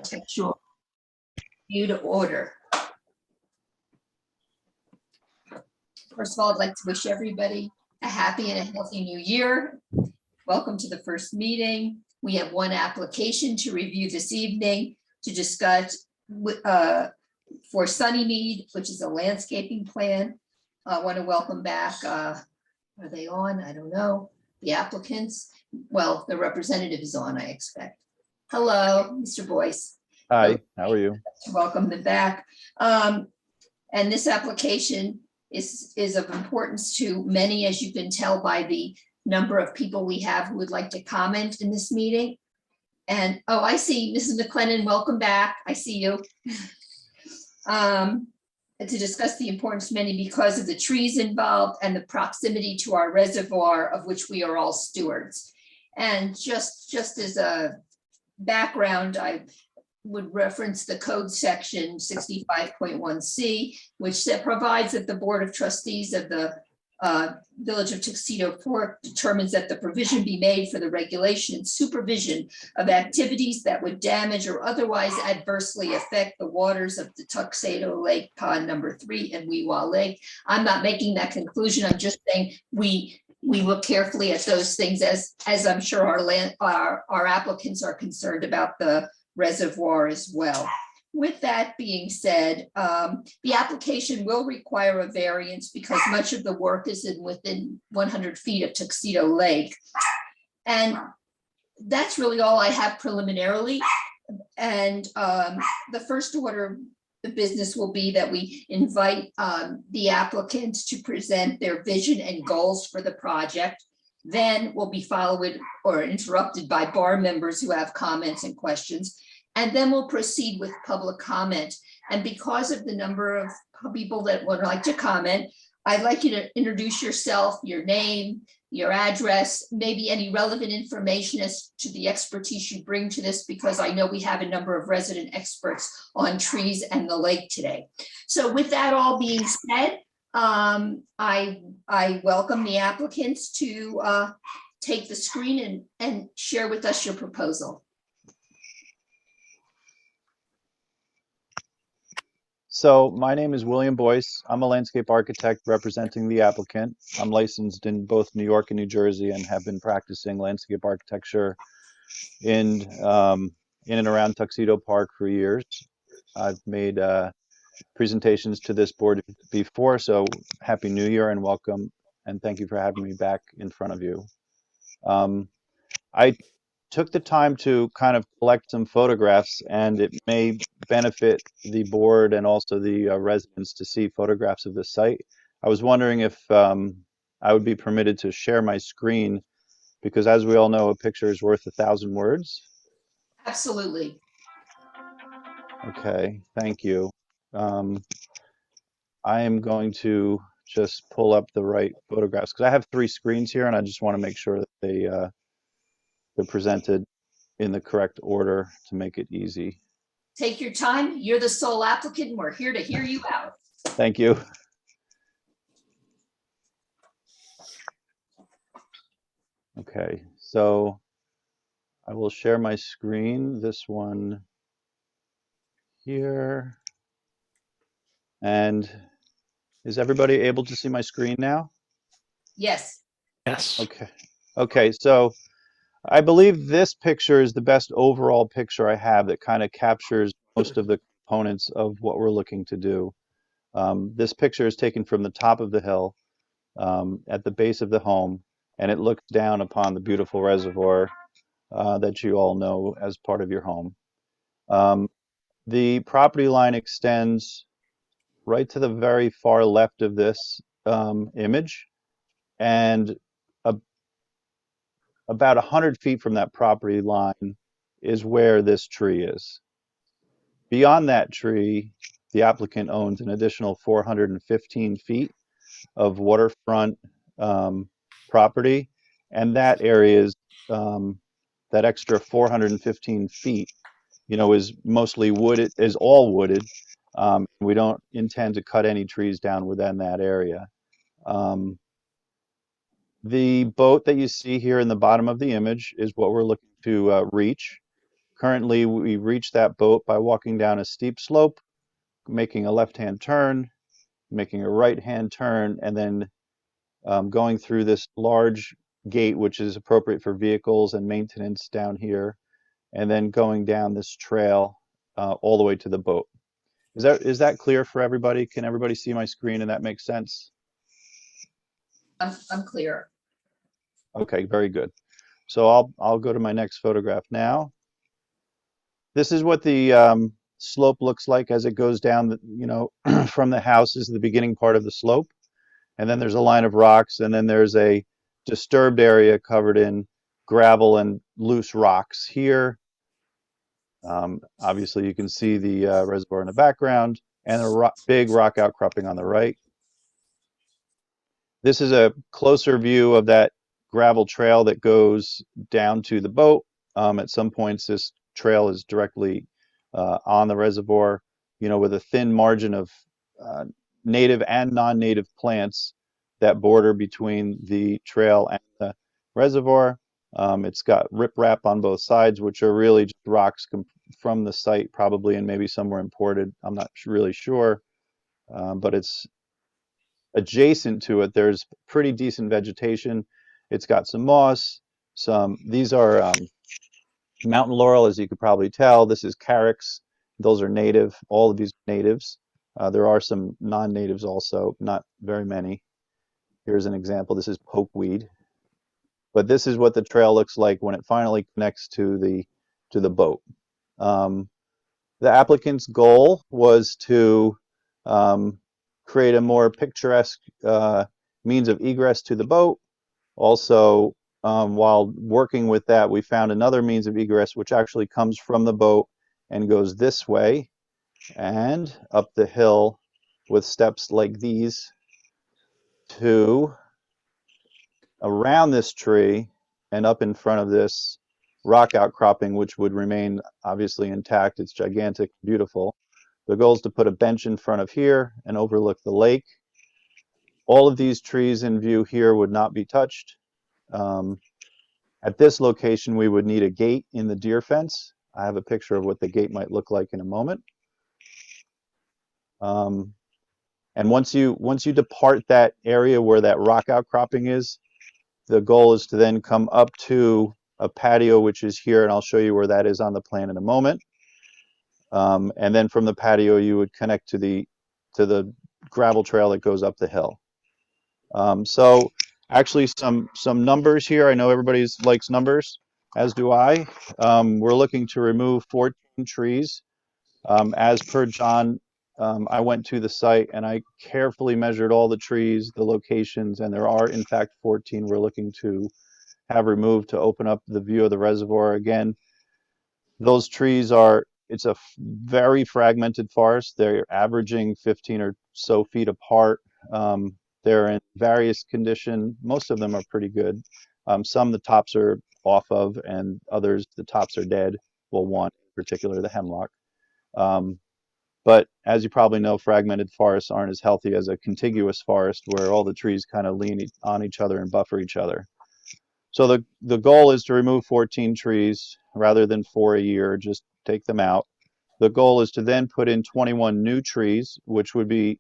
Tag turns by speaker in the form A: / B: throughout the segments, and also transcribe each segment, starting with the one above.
A: architectural review to order. First of all, I'd like to wish everybody a happy and a healthy new year. Welcome to the first meeting. We have one application to review this evening to discuss for Sunnymead, which is a landscaping plan. I want to welcome back, are they on? I don't know. The applicants. Well, the representative is on, I expect. Hello, Mr. Boyce.
B: Hi, how are you?
A: Welcome them back. And this application is of importance to many, as you can tell by the number of people we have who would like to comment in this meeting. And, oh, I see Mrs. McLennan, welcome back. I see you. To discuss the importance to many because of the trees involved and the proximity to our reservoir, of which we are all stewards. And just as a background, I would reference the code section 65.1C, which provides that the Board of Trustees of the Village of Tuxedo Park determines that the provision be made for the regulation and supervision of activities that would damage or otherwise adversely affect the waters of the Tuxedo Lake Pond number 3 and Weewa Lake. I'm not making that conclusion. I'm just saying we look carefully at those things as I'm sure our applicants are concerned about the reservoir as well. With that being said, the application will require a variance because much of the work is within 100 feet of Tuxedo Lake. And that's really all I have preliminarily. And the first order of business will be that we invite the applicants to present their vision and goals for the project. Then we'll be followed or interrupted by bar members who have comments and questions. And then we'll proceed with public comment. And because of the number of people that would like to comment, I'd like you to introduce yourself, your name, your address, maybe any relevant information as to the expertise you bring to this, because I know we have a number of resident experts on trees and the lake today. So with that all being said, I welcome the applicants to take the screen and share with us your proposal.
B: So my name is William Boyce. I'm a landscape architect representing the applicant. I'm licensed in both New York and New Jersey and have been practicing landscape architecture in and around Tuxedo Park for years. I've made presentations to this board before, so Happy New Year and welcome, and thank you for having me back in front of you. I took the time to kind of collect some photographs, and it may benefit the board and also the residents to see photographs of the site. I was wondering if I would be permitted to share my screen, because as we all know, a picture is worth 1,000 words.
A: Absolutely.
B: Okay, thank you. I am going to just pull up the right photographs because I have 3 screens here and I just want to make sure that they're presented in the correct order to make it easy.
A: Take your time. You're the sole applicant and we're here to hear you out.
B: Thank you. Okay, so I will share my screen, this one here. And is everybody able to see my screen now?
A: Yes.
C: Yes.
B: Okay. Okay, so I believe this picture is the best overall picture I have that kind of captures most of the components of what we're looking to do. This picture is taken from the top of the hill at the base of the home, and it looks down upon the beautiful reservoir that you all know as part of your home. The property line extends right to the very far left of this image, and about 100 feet from that property line is where this tree is. Beyond that tree, the applicant owns an additional 415 feet of waterfront property, and that area is that extra 415 feet, you know, is mostly wooded, is all wooded. We don't intend to cut any trees down within that area. The boat that you see here in the bottom of the image is what we're looking to reach. Currently, we reach that boat by walking down a steep slope, making a left-hand turn, making a right-hand turn, and then going through this large gate, which is appropriate for vehicles and maintenance down here, and then going down this trail all the way to the boat. Is that clear for everybody? Can everybody see my screen and that makes sense?
A: I'm clear.
B: Okay, very good. So I'll go to my next photograph now. This is what the slope looks like as it goes down, from the house is the beginning part of the slope. And then there's a line of rocks, and then there's a disturbed area covered in gravel and loose rocks here. Obviously, you can see the reservoir in the background and a big rock outcropping on the right. This is a closer view of that gravel trail that goes down to the boat. At some points, this trail is directly on the reservoir, with a thin margin of native and non-native plants that border between the trail and the reservoir. It's got riprap on both sides, which are really just rocks from the site, probably, and maybe somewhere imported. I'm not really sure, but it's adjacent to it. There's pretty decent vegetation. It's got some moss. These are mountain laurel, as you could probably tell. This is carex. Those are native. All of these are natives. There are some non-natives also, not very many. Here's an example. This is pokeweed. But this is what the trail looks like when it finally connects to the boat. The applicant's goal was to create a more picturesque means of egress to the boat. Also, while working with that, we found another means of egress which actually comes from the boat and goes this way and up the hill with steps like these to around this tree and up in front of this rock outcropping, which would remain obviously intact. It's gigantic, beautiful. The goal is to put a bench in front of here and overlook the lake. All of these trees in view here would not be touched. At this location, we would need a gate in the deer fence. I have a picture of what the gate might look like in a moment. And once you depart that area where that rock outcropping is, the goal is to then come up to a patio, which is here, and I'll show you where that is on the plan in a moment. And then from the patio, you would connect to the gravel trail that goes up the hill. So actually some numbers here. I know everybody likes numbers, as do I. We're looking to remove 14 trees. As per John, I went to the site and I carefully measured all the trees, the locations, and there are in fact 14 we're looking to have removed to open up the view of the reservoir again. Those trees it's a very fragmented forest. They're averaging 15 or so feet apart. They're in various condition. Most of them are pretty good. Some the tops are off of, and others the tops are dead. Well, one in particular, the hemlock. But as you probably know, fragmented forests aren't as healthy as a contiguous forest where all the trees kind of lean on each other and buffer each other. So the goal is to remove 14 trees rather than 4 a year, just take them out. The goal is to then put in 21 new trees, which would be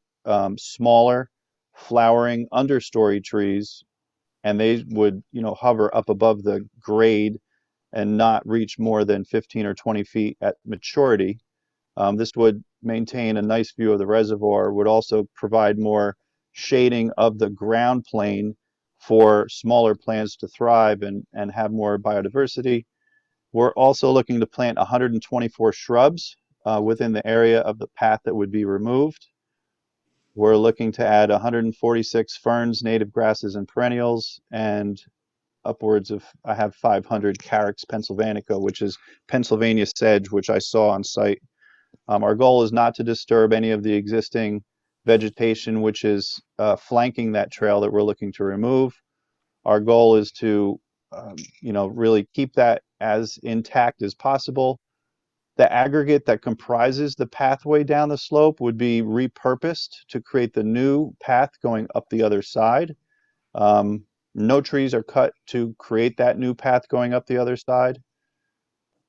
B: smaller, flowering understory trees, and they would, hover up above the grade and not reach more than 15 or 20 feet at maturity. This would maintain a nice view of the reservoir, would also provide more shading of the ground plane for smaller plants to thrive and have more biodiversity. We're also looking to plant 124 shrubs within the area of the path that would be removed. We're looking to add 146 ferns, native grasses, and perennials, and upwards of, I have 500 Carex pennsylvanica, which is Pennsylvania sedge, which I saw on site. Our goal is not to disturb any of the existing vegetation, which is flanking that trail that we're looking to remove. Our goal is to, really keep that as intact as possible. The aggregate that comprises the pathway down the slope would be repurposed to create the new path going up the other side. No trees are cut to create that new path going up the other side.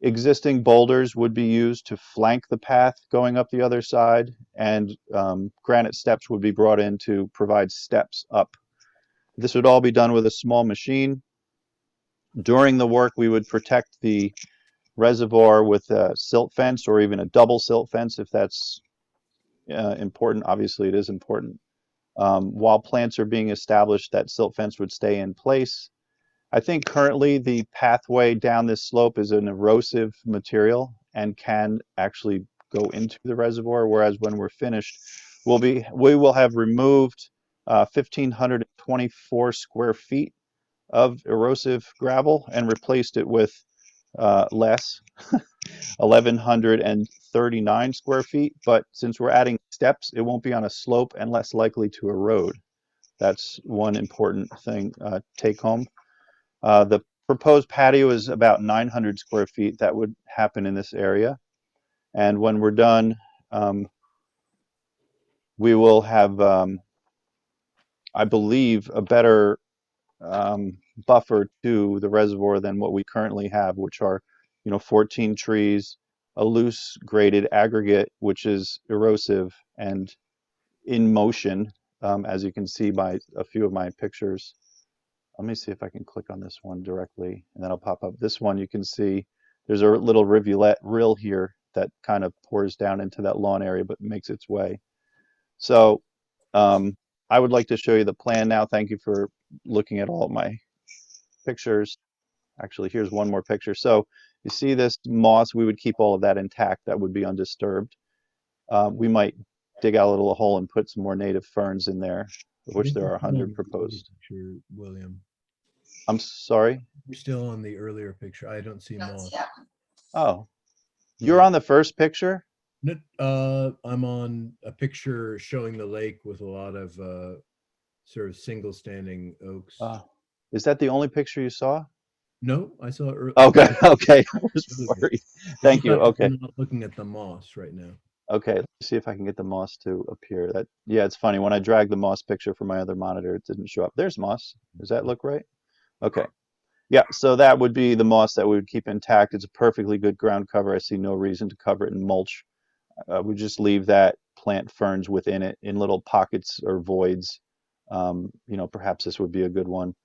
B: Existing boulders would be used to flank the path going up the other side, and granite steps would be brought in to provide steps up. This would all be done with a small machine. During the work, we would protect the reservoir with a silt fence or even a double silt fence if that's important. Obviously, it is important. While plants are being established, that silt fence would stay in place. I think currently the pathway down this slope is an erosive material and can actually go into the reservoir, whereas when we're finished, we will have removed 1,524 square feet of erosive gravel and replaced it with less, 1,139 square feet. But since we're adding steps, it won't be on a slope and less likely to erode. That's one important thing, take home. The proposed patio is about 900 square feet that would happen in this area. And when we're done, we will have, I believe, a better buffer to the reservoir than what we currently have, which are, 14 trees, a loose graded aggregate, which is erosive and in motion, as you can see by a few of my pictures. Let me see if I can click on this one directly, and then I'll pop up. This one you can see there's a little rivulet rill here that kind of pours down into that lawn area, but makes its way. So I would like to show you the plan now. Thank you for looking at all of my pictures. Actually, here's one more picture. So you see this moss, we would keep all of that intact. That would be undisturbed. We might dig out a little hole and put some more native ferns in there, of which there are 100 proposed.
C: Picture, William.
B: I'm sorry?
C: You're still on the earlier picture. I don't see moss.
A: Yeah.
B: Oh, you're on the first picture?
C: I'm on a picture showing the lake with a lot of sort of single standing oaks.
B: Is that the only picture you saw?
C: No, I saw it earlier.
B: Okay, okay. I was worried. Thank you. Okay.
C: I'm not looking at the moss right now.
B: Okay, let's see if I can get the moss to appear. Yeah, it's funny. When I dragged the moss picture from my other monitor, it didn't show up. There's moss. Does that look right? Okay. Yeah, so that would be the moss that we would keep intact. It's a perfectly good ground cover. I see no reason to cover it in mulch. We just leave that, plant ferns within it in little pockets or voids. Perhaps this would be a good one.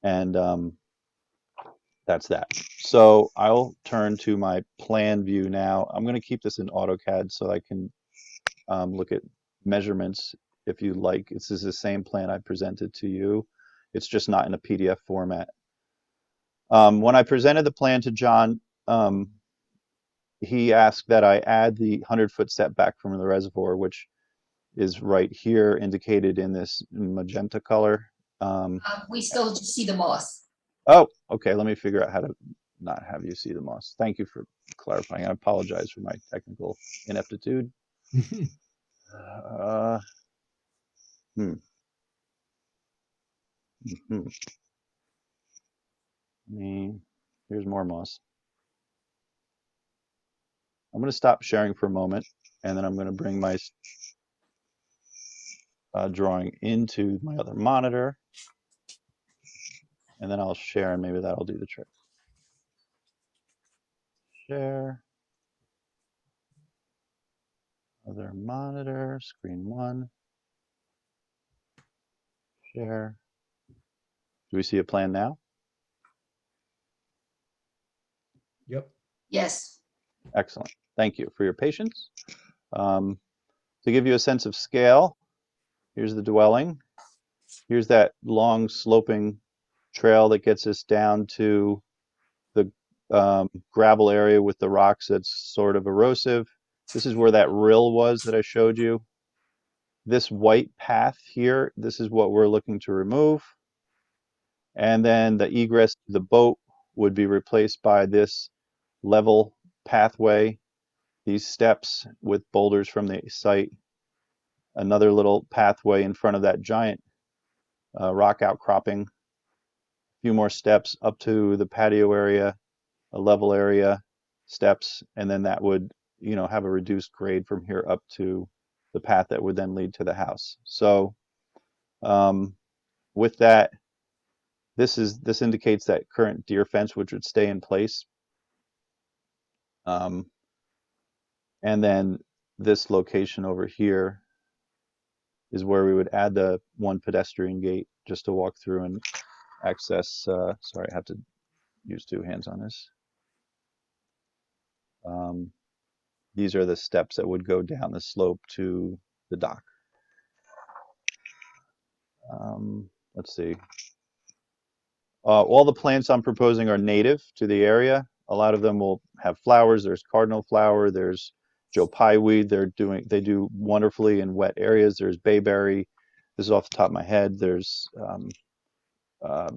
B: And that's that. So I'll turn to my plan view now. I'm going to keep this in AutoCAD so I can look at measurements if you like. This is the same plan I presented to you. It's just not in a PDF format. When I presented the plan to John, he asked that I add the 100-foot setback from the reservoir, which is right here indicated in this magenta color.
A: We still just see the moss.
B: Oh, okay. Let me figure out how to not have you see the moss. Thank you for clarifying. I apologize for my technical ineptitude. Here's more moss. I'm going to stop sharing for a moment, and then I'm going to bring my drawing into my other monitor, and then I'll share, and maybe that'll do the trick. Share. Other monitor, screen 1. Share. Do we see a plan now?
C: Yep.
A: Yes.
B: Excellent. Thank you for your patience. To give you a sense of scale, here's the dwelling. Here's that long sloping trail that gets us down to the gravel area with the rocks that's sort of erosive. This is where that rill was that I showed you. This white path here, this is what we're looking to remove. And then the egress to the boat would be replaced by this level pathway, these steps with boulders from the site, another little pathway in front of that giant rock outcropping, a few more steps up to the patio area, a level area, steps, and then that would, have a reduced grade from here up to the path that would then lead to the house. So with that, this indicates that current deer fence, which would stay in place. Um, and then this location over here is where we would add the one pedestrian gate just to walk through and access. Sorry, I have to use two hands on this. These are the steps that would go down the slope to the dock. Let's see. All the plants I'm proposing are native to the area. A lot of them will have flowers. There's cardinal flower. There's Joe Pye weed. They do wonderfully in wet areas. There's bayberry. This is off the top of my head. There's uh,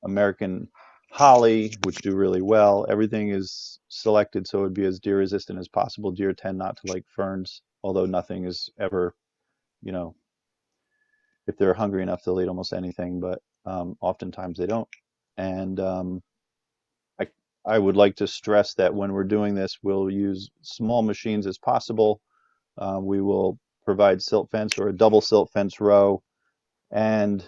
B: American holly, which do really well. Everything is selected so it would be as deer resistant as possible. Deer tend not to like ferns, although nothing is ever, you know, if they're hungry enough, they'll eat almost anything, but oftentimes they don't. And I would like to stress that when we're doing this, we'll use small machines as possible. We will provide silt fence or a double silt fence row, and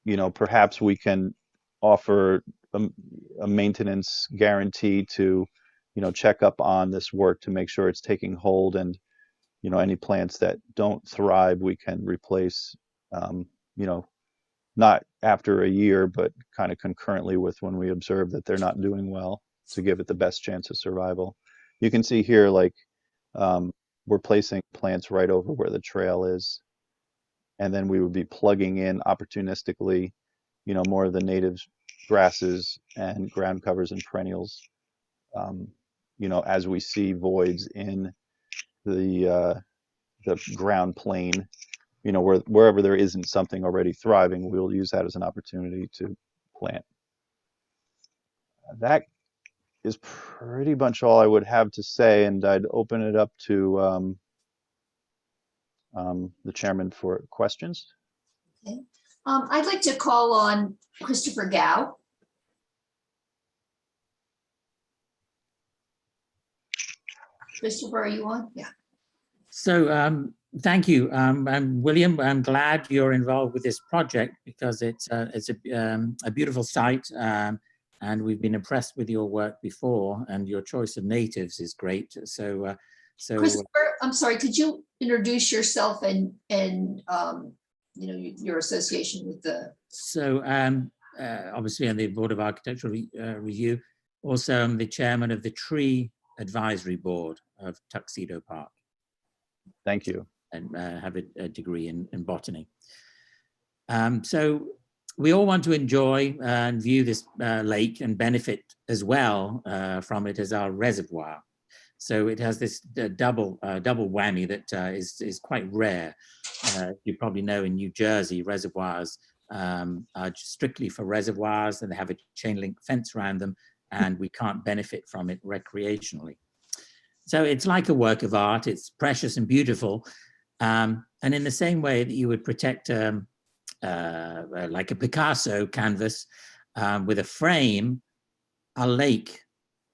B: you know, perhaps we can offer a maintenance guarantee to, you know, check up on this work to make sure it's taking hold, and you know, any plants that don't thrive, we can replace, you know, not after a year, but kind of concurrently with when we observe that they're not doing well, to give it the best chance of survival. You can see here, like, we're placing plants right over where the trail is, and then we would be plugging in opportunistically, you know, more of the native grasses and ground covers and perennials, you know, as we see voids in the ground plane, you know, wherever there isn't something already thriving, we'll use that as an opportunity to plant. That is pretty much all I would have to say, and I'd open it up to the chairman for questions.
A: Okay. I'd like to call on Christopher Gow. Christopher, are you on? Yeah.
D: So thank you, William. I'm glad you're involved with this project because it's a beautiful site, and we've been impressed with your work before, and your choice of natives is great. So
A: Christopher, I'm sorry, could you introduce yourself and you know, your association with the...
D: So obviously on the Board of Architectural Review, also I'm the chairman of the Tree Advisory Board of Tuxedo Park.
B: Thank you.
D: And have a degree in botany. So we all want to enjoy and view this lake and benefit as well from it as our reservoir. So it has this double whammy that is quite rare. You probably know in New Jersey, reservoirs are strictly for reservoirs, and they have a chain link fence around them, and we can't benefit from it recreationally. So it's like a work of art. It's precious and beautiful. And in the same way that you would protect like a Picasso canvas with a frame, our lake,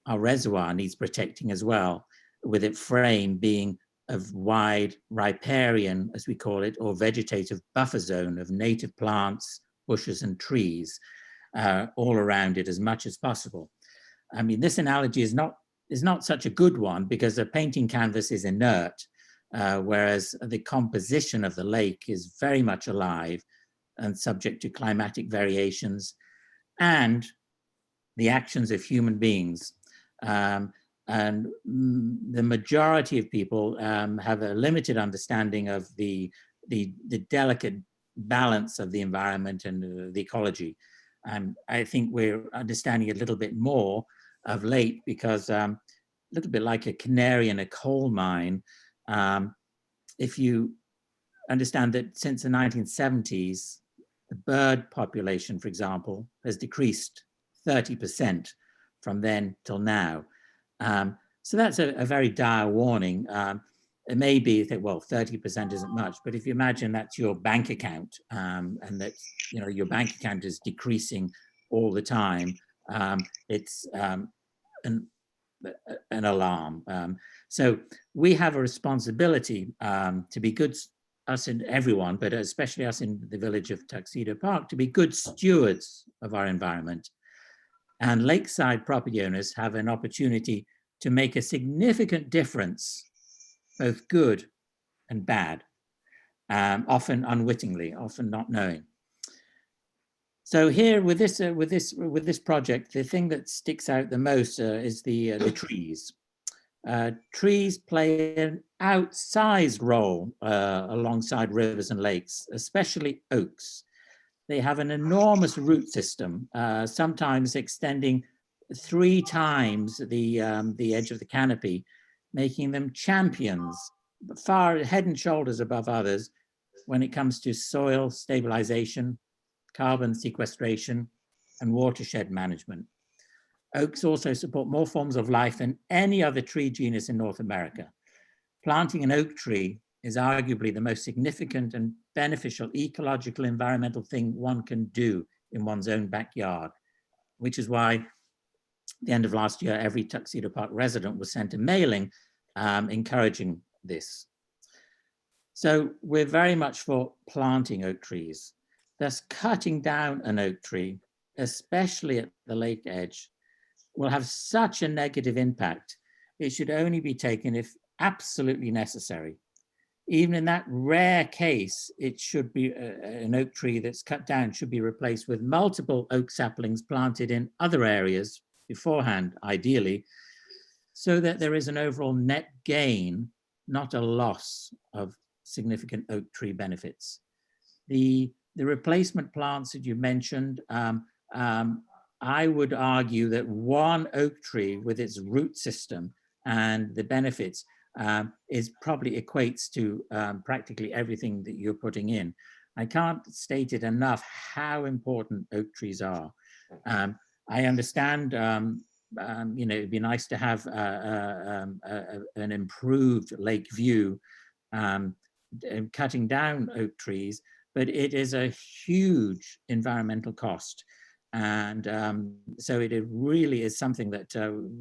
D: our reservoir needs protecting as well, with its frame being a wide riparian, as we call it, or vegetative buffer zone of native plants, bushes and trees all around it as much as possible. I mean, this analogy is not such a good one because a painting canvas is inert, whereas the composition of the lake is very much alive and subject to climatic variations and the actions of human beings. And the majority of people have a limited understanding of the delicate balance of the environment and the ecology. I think we're understanding a little bit more of late because a little bit like a canary in a coal mine, if you understand that since the 1970s, the bird population, for example, has decreased 30% from then till now. So that's a very dire warning. It may be that, well, 30% isn't much, but if you imagine that's your bank account and that, you know, your bank account is decreasing all the time, it's an alarm. So we have a responsibility to be good, us and everyone, but especially us in the village of Tuxedo Park, to be good stewards of our environment. And lakeside property owners have an opportunity to make a significant difference, both good and bad, often unwittingly, often not knowing. So here with this project, the thing that sticks out the most is the trees. Trees play an outsized role alongside rivers and lakes, especially oaks. They have an enormous root system, sometimes extending 3 times the edge of the canopy, making them champions, far head and shoulders above others when it comes to soil stabilization, carbon sequestration, and watershed management. Oaks also support more forms of life than any other tree genus in North America. Planting an oak tree is arguably the most significant and beneficial ecological environmental thing one can do in one's own backyard, which is why at the end of last year, every Tuxedo Park resident was sent a mailing encouraging this. So we're very much for planting oak trees. Thus, cutting down an oak tree, especially at the lake edge, will have such a negative impact. It should only be taken if absolutely necessary. Even in that rare case, it should be an oak tree that's cut down should be replaced with multiple oak saplings planted in other areas beforehand, ideally, so that there is an overall net gain, not a loss of significant oak tree benefits. The replacement plants that you mentioned, I would argue that one oak tree with its root system and the benefits is probably equates to practically everything that you're putting in. I can't state it enough how important oak trees are. I understand, it'd be nice to have an improved lake view, cutting down oak trees, but it is a huge environmental cost. And so it really is something that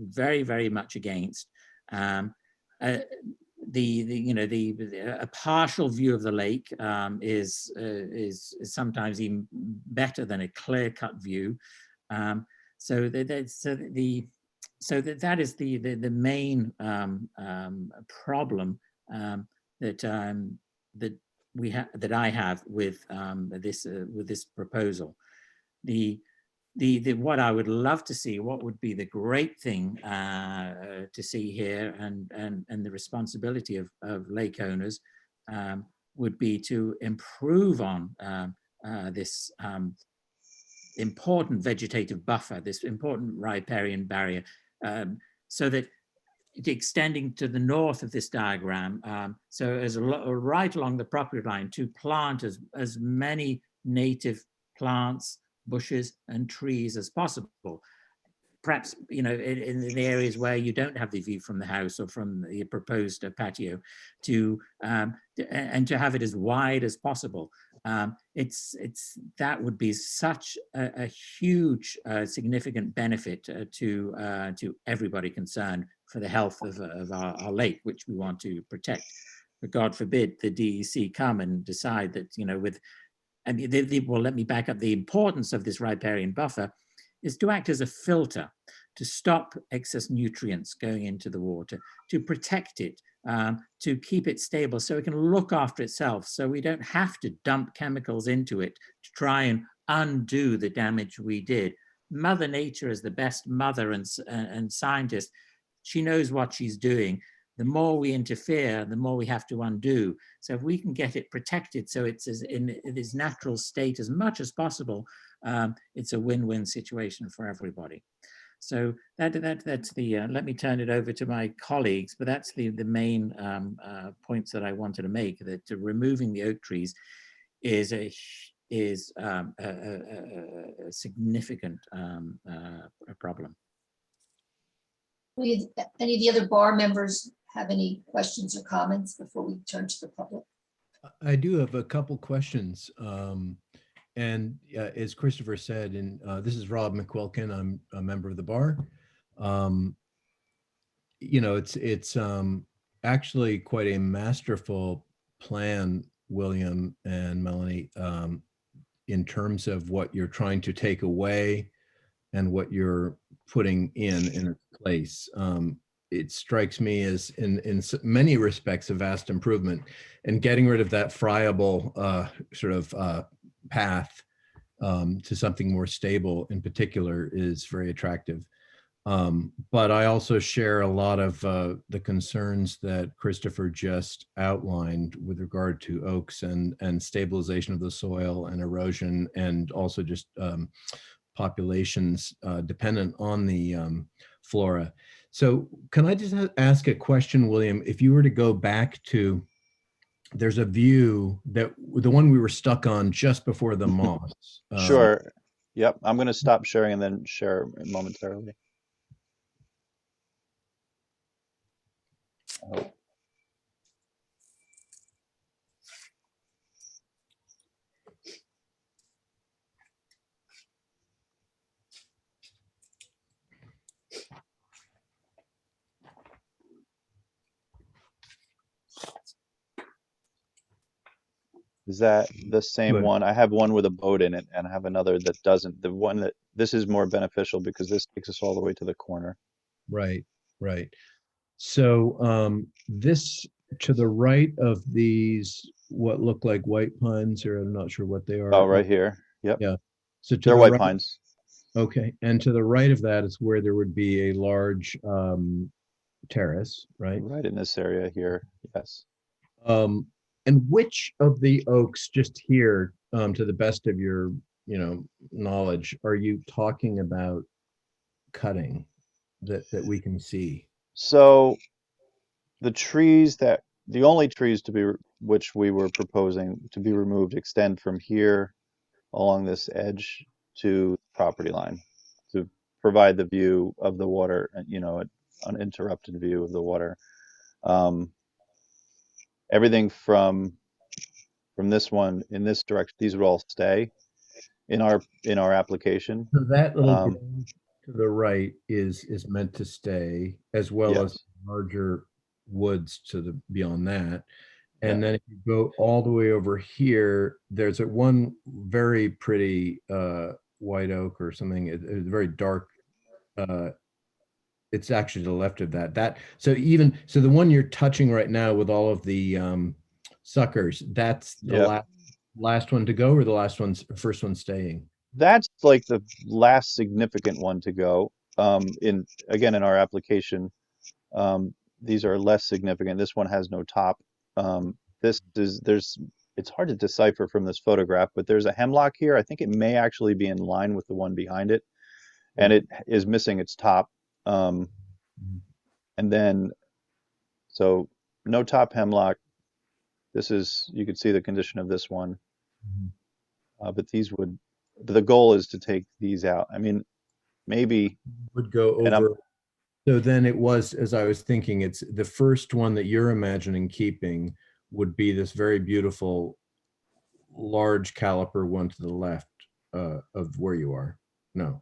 D: very, very much against. A partial view of the lake is sometimes even better than a clear-cut view. So that is the main problem that I have with this proposal. What I would love to see, what would be the great thing to see here, and the responsibility of lake owners would be to improve on this important vegetative buffer, this important riparian barrier, so that extending to the north of this diagram, so as right along the property line, to plant as many native plants, bushes and trees as possible. Perhaps, in the areas where you don't have the view from the house or from the proposed patio, and to have it as wide as possible. That would be such a huge, significant benefit to everybody concerned for the health of our lake, which we want to protect. But God forbid the DEC come and decide that, well, let me back up. The importance of this riparian buffer is to act as a filter, to stop excess nutrients going into the water, to protect it, to keep it stable so it can look after itself, so we don't have to dump chemicals into it to try and undo the damage we did. Mother Nature is the best mother and scientist. She knows what she's doing. The more we interfere, the more we have to undo. So if we can get it protected so it's in its natural state as much as possible, it's a win-win situation for everybody. So that's let me turn it over to my colleagues, but that's the main points that I wanted to make, that removing the oak trees is a significant problem.
A: Any of the other bar members have any questions or comments before we turn to the public?
C: I do have a couple questions. And as Christopher said, and this is Rob McQuilkin, I'm a member of the bar. It's actually quite a masterful plan, William and Melanie, in terms of what you're trying to take away and what you're putting in its place. It strikes me as in many respects a vast improvement, and getting rid of that friable sort of path to something more stable in particular is very attractive. But I also share a lot of the concerns that Christopher just outlined with regard to oaks and stabilization of the soil and erosion, and also just populations dependent on the flora. So can I just ask a question, William? If you were to go back to, there's a view that the one we were stuck on just before the moss.
B: Sure. Yep. I'm going to stop sharing and then share momentarily. Oh. Is that the same
C: Good.
B: one? I have one with a boat in it, and I have another that doesn't. The one that this is more beneficial because this takes us all the way to the corner.
C: Right, right. So this to the right of these, what look like white pines, or I'm not sure what they are.
B: Oh, right here. Yep.
C: Yeah. So to
B: They're
C: the
B: white
C: right,
B: pines.
C: okay. And to the right of that is where there would be a large terrace, right?
B: Right in this area here. Yes.
C: Um, and which of the oaks just here, to the best of your, knowledge, are you talking about cutting that we can see?
B: So the only trees to be, which we were proposing to be removed, extend from here along this edge to the property line to provide the view of the water, an uninterrupted view of the water. Everything from this one in this direction, these would all stay in our application.
C: So that little
B: Um,
C: grove to the right is meant to stay, as well as
B: yes.
C: larger woods to the beyond that. And
B: Yeah.
C: then if you go all the way over here, there's a one very pretty white oak or something. It's very dark. Uh, it's actually to the left of that. So the one you're touching right now with all of the suckers, that's the
B: Yeah.
C: last one to go, or the first one staying?
B: That's like the last significant one to go. In our application, these are less significant. This one has no top. It's hard to decipher from this photograph, but there's a hemlock here. I think it may actually be in line with the one behind it, and it is missing its top. And then, so no top hemlock. You can see the condition of this one. But the goal is to take these out. I mean, maybe,
C: Would go
B: and I'm,
C: over. So then it was, as I was thinking, it's the first one that you're imagining keeping would be this very beautiful large caliper one to the left of where you are. No,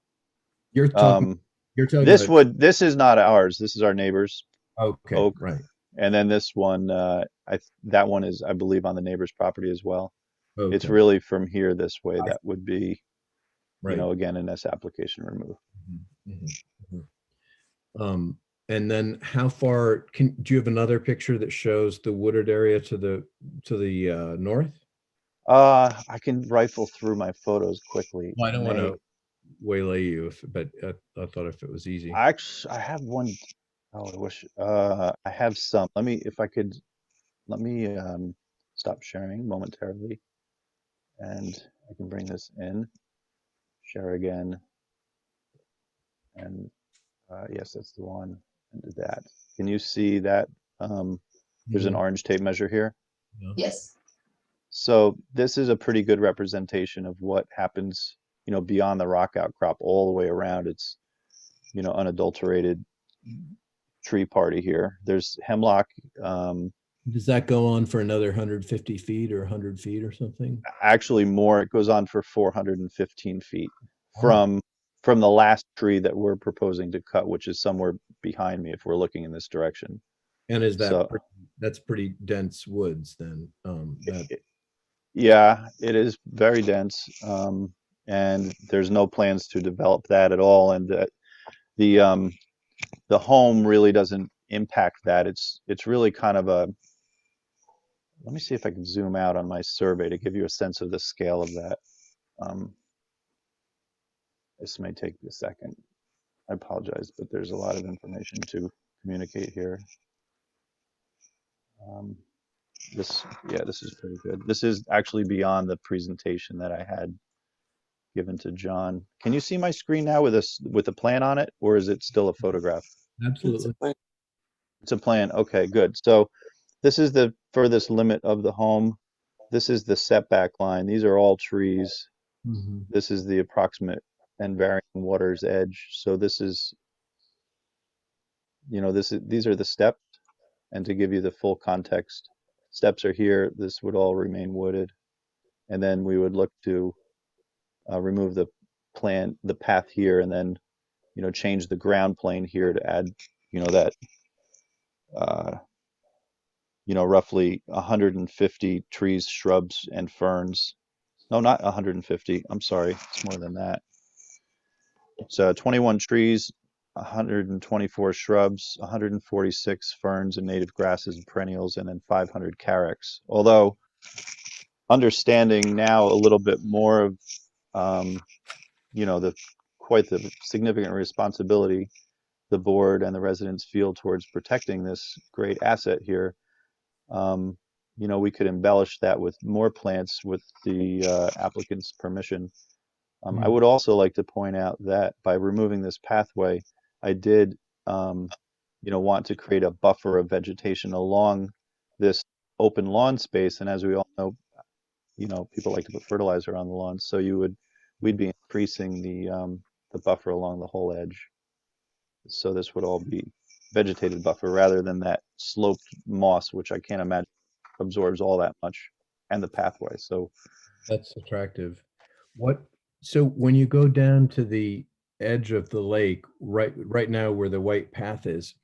C: you're talking
B: this is not ours. This is our neighbor's
C: okay,
B: oak.
C: right.
B: And then this one, that one is, I believe, on the neighbor's property as well.
C: Okay.
B: It's really from here this way that would be,
C: right.
B: Again, in this application removed.
C: And then how far do you have another picture that shows the wooded area to the north?
B: I can rifle through my photos quickly.
C: Well, I don't want to waylay you, but I thought if it was easy.
B: I have one. Oh, I wish I have some. Let me stop sharing momentarily, and I can bring this in. Share again, and yes, that's the one. And do that. Can you see that? There's an orange tape measure here.
A: Yes.
B: So this is a pretty good representation of what happens, beyond the rock outcrop all the way around. It's, unadulterated tree party here. There's hemlock.
C: Does that go on for another 150 feet or 100 feet or something?
B: Actually more. It goes on for 415 feet from the last tree that we're proposing to cut, which is somewhere behind me if we're looking in this direction.
C: And is that that's pretty dense woods then?
B: Yeah, it is very dense. and there's no plans to develop that at all. And the home really doesn't impact that. It's really kind of a, let me see if I can zoom out on my survey to give you a sense of the scale of that. This may take a second. I apologize, but there's a lot of information to communicate here. This is pretty good. This is actually beyond the presentation that I had given to John. Can you see my screen now with a plan on it, or is it still a photograph?
C: Absolutely.
B: It's a plan. Okay, good. So this is the furthest limit of the home. This is the setback line. These are all trees.
C: Mhm.
B: This is the approximate and varying water's edge. So this is, these are the steps. And to give you the full context, steps are here. This would all remain wooded. And then we would look to remove the path here, and then, change the ground plane here to add, that, roughly 150 trees, shrubs, and ferns. No, not 150. I'm sorry. It's more than that. So 21 trees, 124 shrubs, 146 ferns and native grasses and perennials, and then 500 carex. Although understanding now a little bit more of, the significant responsibility the board and the residents feel towards protecting this great asset here, we could embellish that with more plants with the applicant's permission. I would also like to point out that by removing this pathway, I did, want to create a buffer of vegetation along this open lawn space. And as we all know, people like to put fertilizer on the lawn, so we'd be increasing the buffer along the whole edge. So this would all be vegetated buffer rather than that sloped moss, which I can't imagine absorbs all that much, and the pathway. So
C: That's attractive. So when you go down to the edge of the lake, right now where the white path is,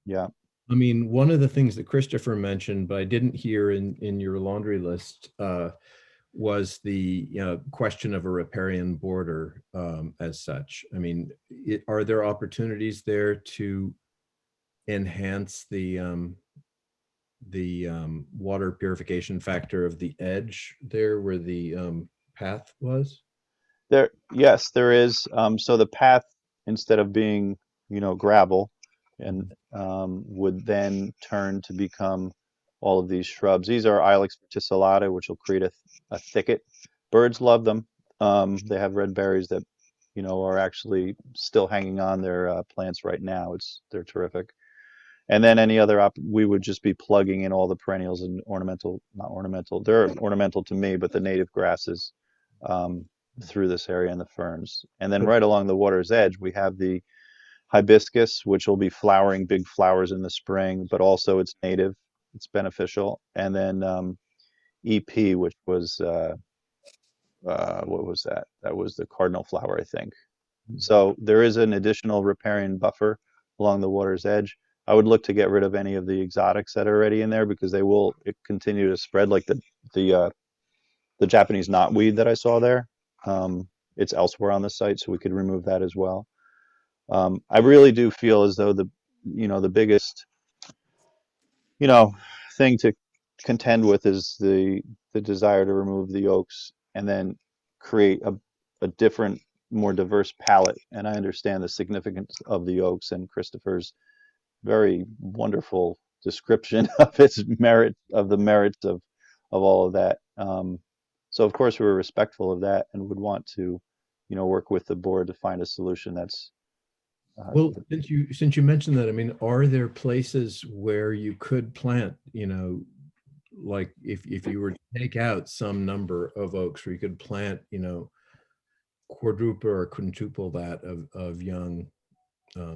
B: yeah,
C: I mean, one of the things that Christopher mentioned, but I didn't hear in your laundry list, was the question of a riparian border as such. I mean, are there opportunities there to enhance the water purification factor of the edge there where the path was?
B: yes, there is. So the path, instead of being, gravel, and would then turn to become all of these shrubs. These are Ilex verticillata, which will create a thicket. Birds love them. They have red berries that, are actually still hanging on their plants right now. They're terrific. And then any other we would just be plugging in all the perennials and not ornamental. They're ornamental to me, but the native grasses through this area, and the ferns. And then right along the water's edge, we have the hibiscus, which will be flowering big flowers in the spring, but also it's native, it's beneficial. And then EP, which was what was that? That was the cardinal flower, I think. So there is an additional riparian buffer along the water's edge. I would look to get rid of any of the exotics that are already in there, because they will continue to spread, like the Japanese knotweed that I saw there. It's elsewhere on the site, so we could remove that as well. I really do feel as though the biggest, thing to contend with is the desire to remove the oaks and then create a different, more diverse palette. And I understand the significance of the oaks and Christopher's very wonderful description of the merits of all of that. So of course we're respectful of that and would want to, work with the board to find a solution that's
C: Well, since you mentioned that, I mean, are there places where you could plant, like if you were to take out some number of oaks, where you could plant, quadruple or quintuple that of young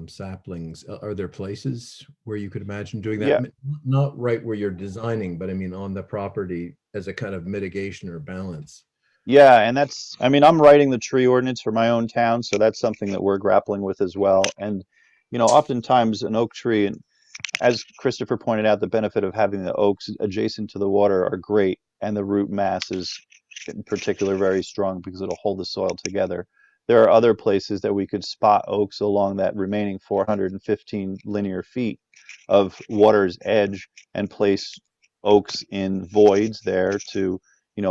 C: saplings? Are there places where you could imagine doing that?
B: Yeah.
C: Not right where you're designing, but I mean on the property as a kind of mitigation or balance.
B: Yeah, and I'm writing the tree ordinance for my own town, so that's something that we're grappling with as well. And, oftentimes an oak tree, and as Christopher pointed out, the benefit of having the oaks adjacent to the water are great, and the root mass is in particular very strong because it'll hold the soil together. There are other places that we could spot oaks along that remaining 415 linear feet of water's edge and place oaks in voids there to,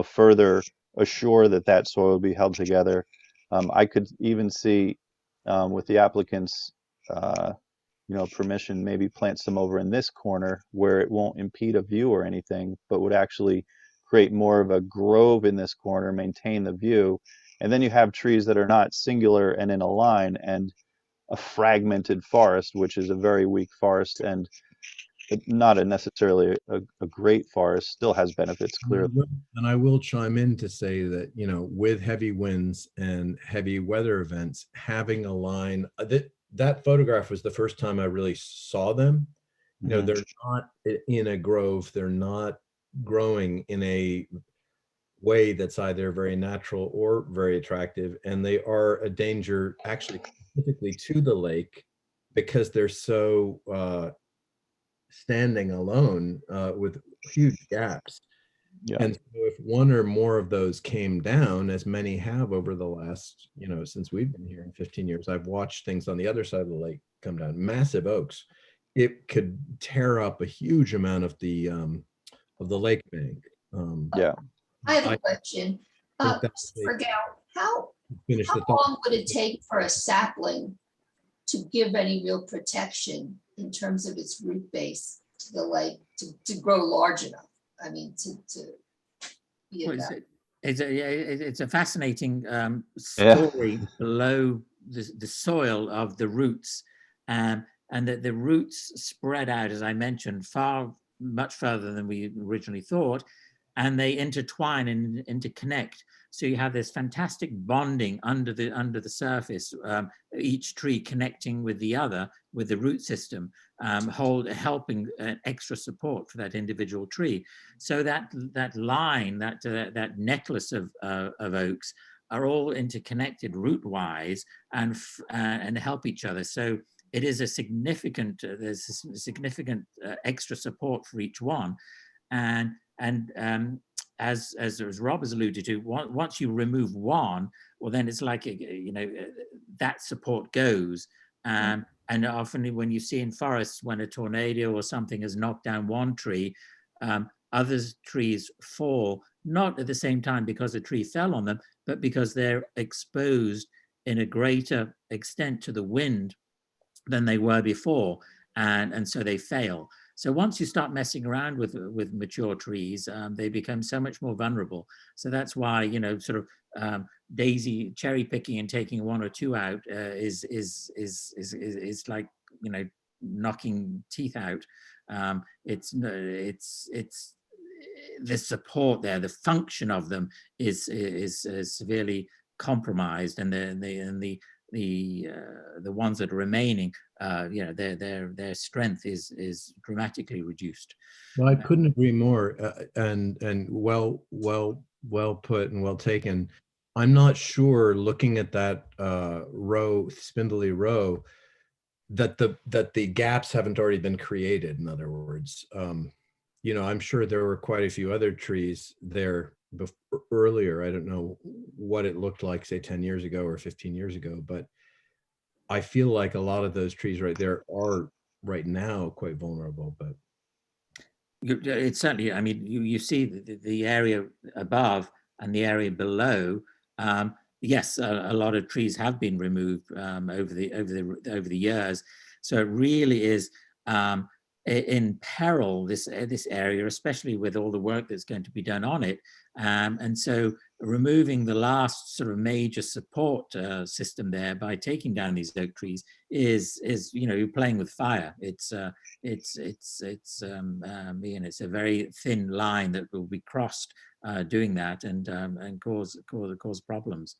B: further assure that that soil will be held together. I could even see, with the applicant's, permission, maybe plant some over in this corner where it won't impede a view or anything, but would actually create more of a grove in this corner, maintain the view. And then you have trees that are not singular and in a line, and a fragmented forest, which is a very weak forest and not necessarily a great forest, still has benefits clearly.
C: And I will chime in to say that, with heavy winds and heavy weather events, having a line that photograph was the first time I really saw them.
B: Mhm.
C: They're not in a grove. They're not growing in a way that's either very natural or very attractive. And they are a danger actually specifically to the lake because they're so standing alone with huge gaps.
B: Yeah.
C: And so if one or more of those came down, as many have over the last, since we've been here in 15 years, I've watched things on the other side of the lake come down, massive oaks. It could tear up a huge amount of the lake bank.
B: Yeah.
A: I have
C: I
A: a question.
C: think that
A: Forget how
C: finish
A: how
C: the thought.
A: long would it take for a sapling to give any real protection in terms of its root base to the lake to grow large enough? I mean, to be
D: Well,
A: enough.
D: it's a fascinating
B: Yeah.
D: story below the soil of the roots, and that the roots spread out, as I mentioned, much further than we originally thought, and they intertwine and interconnect. So you have this fantastic bonding under the surface, each tree connecting with the other, with the root system, helping extra support for that individual tree. So that line, that necklace of oaks are all interconnected root-wise and help each other. So it is a significant, there's a significant extra support for each one. And as Rob has alluded to, once you remove one, well, then it's like, that support goes. And often when you see in forests, when a tornado or something has knocked down one tree, other trees fall, not at the same time because a tree fell on them, but because they're exposed in a greater extent to the wind than they were before. And so they fail. So once you start messing around with mature trees, they become so much more vulnerable. So that's why, daisy cherry picking and taking one or two out is like, knocking teeth out. It's the support there, the function of them is severely compromised, and the ones that are remaining, their strength is dramatically reduced.
C: Well, I couldn't agree more, and well put and well taken. I'm not sure, looking at that spindly row, that the gaps haven't already been created. In other words, I'm sure there were quite a few other trees there earlier. I don't know what it looked like, say 10 years ago or 15 years ago, but I feel like a lot of those trees right there are right now quite vulnerable. But
D: it's certainly, I mean, you see the area above and the area below. Yes, a lot of trees have been removed over the years. So it really is in peril, this area, especially with all the work that's going to be done on it. And so removing the last sort of major support system there by taking down these oak trees is you're playing with fire. It's a very thin line that will be crossed doing that, and cause problems.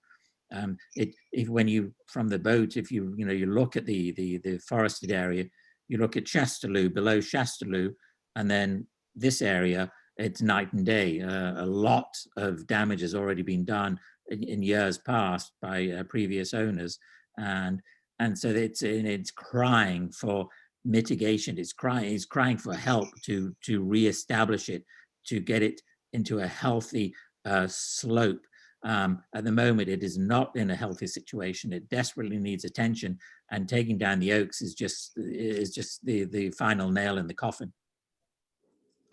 D: If when you from the boat, if you look at the forested area, you look at Chastellux, below Chastellux, and then this area, it's night and day. A lot of damage has already been done in years past by previous owners, and so it's crying for mitigation. It's crying for help to reestablish it, to get it into a healthy slope. At the moment, it is not in a healthy situation. It desperately needs attention, and taking down the oaks is just the final nail in the coffin.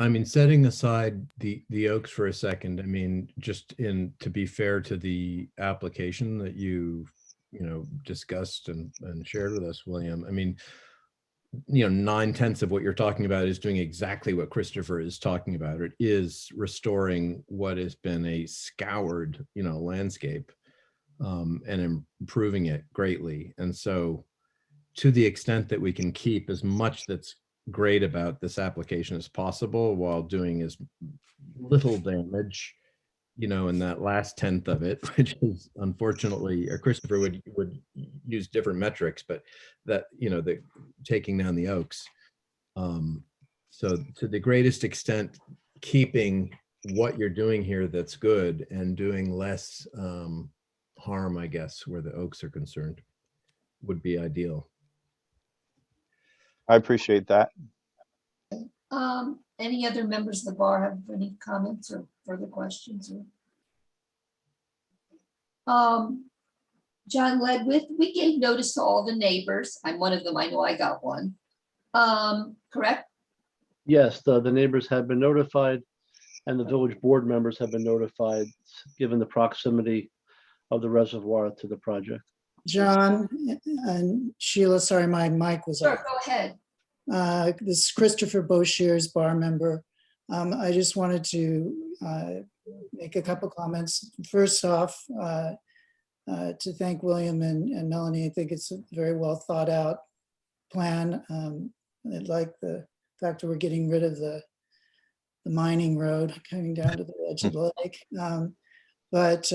C: I mean, setting aside the oaks for a second, I mean, just to be fair to the application that you discussed and shared with us, William, I mean, 9/10 of what you're talking about is doing exactly what Christopher is talking about. It is restoring what has been a scoured, landscape, and improving it greatly. And so to the extent that we can keep as much that's great about this application as possible while doing as little damage, in that last 10th of it, which is unfortunately, Christopher would use different metrics, but that, the taking down the oaks. So to the greatest extent, keeping what you're doing here that's good and doing less harm, I guess, where the oaks are concerned, would be ideal.
B: I appreciate that.
A: Any other members of the bar have any comments or further questions? John Ledwith, we gave notice to all the neighbors. I'm one of them. I know I got one. Correct?
E: Yes, the neighbors have been notified and the village board members have been notified, given the proximity of the reservoir to the project.
F: John and Sheila, sorry, my mic was
A: Sure,
F: off.
A: go ahead.
F: This is Christopher Boshears, bar member. I just wanted to make a couple comments. First off, to thank William and Melanie. I think it's a very well thought out plan. I like the fact that we're getting rid of the mining road coming down to the edge of the lake. But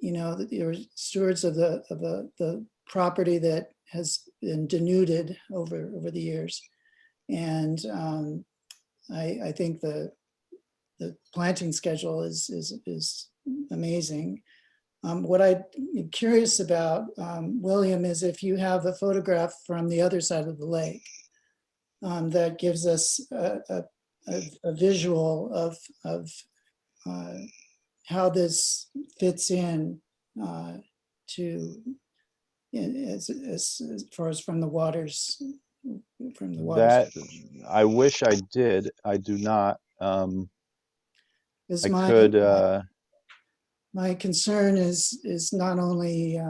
F: you're stewards of the property that has been denuded over the years. And I think the planting schedule is amazing. What I'm curious about, William, is if you have a photograph from the other side of the lake that gives us a visual of how this fits in to as far as from the waters.
B: That I wish I did. I do not.
F: Is
B: I could.
F: My concern is not only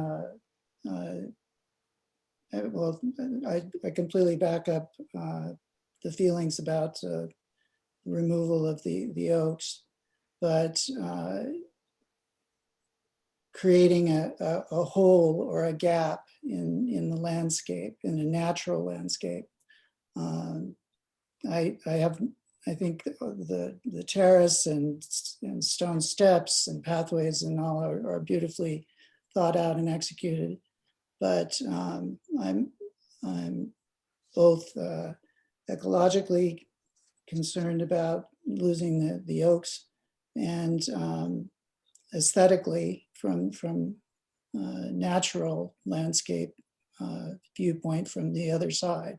F: well, I completely back up the feelings about removal of the oaks, but creating a hole or a gap in the landscape, in a natural landscape. I think the terrace and stone steps and pathways and all are beautifully thought out and executed. But I'm both ecologically concerned about losing the oaks and aesthetically from natural landscape viewpoint from the other side,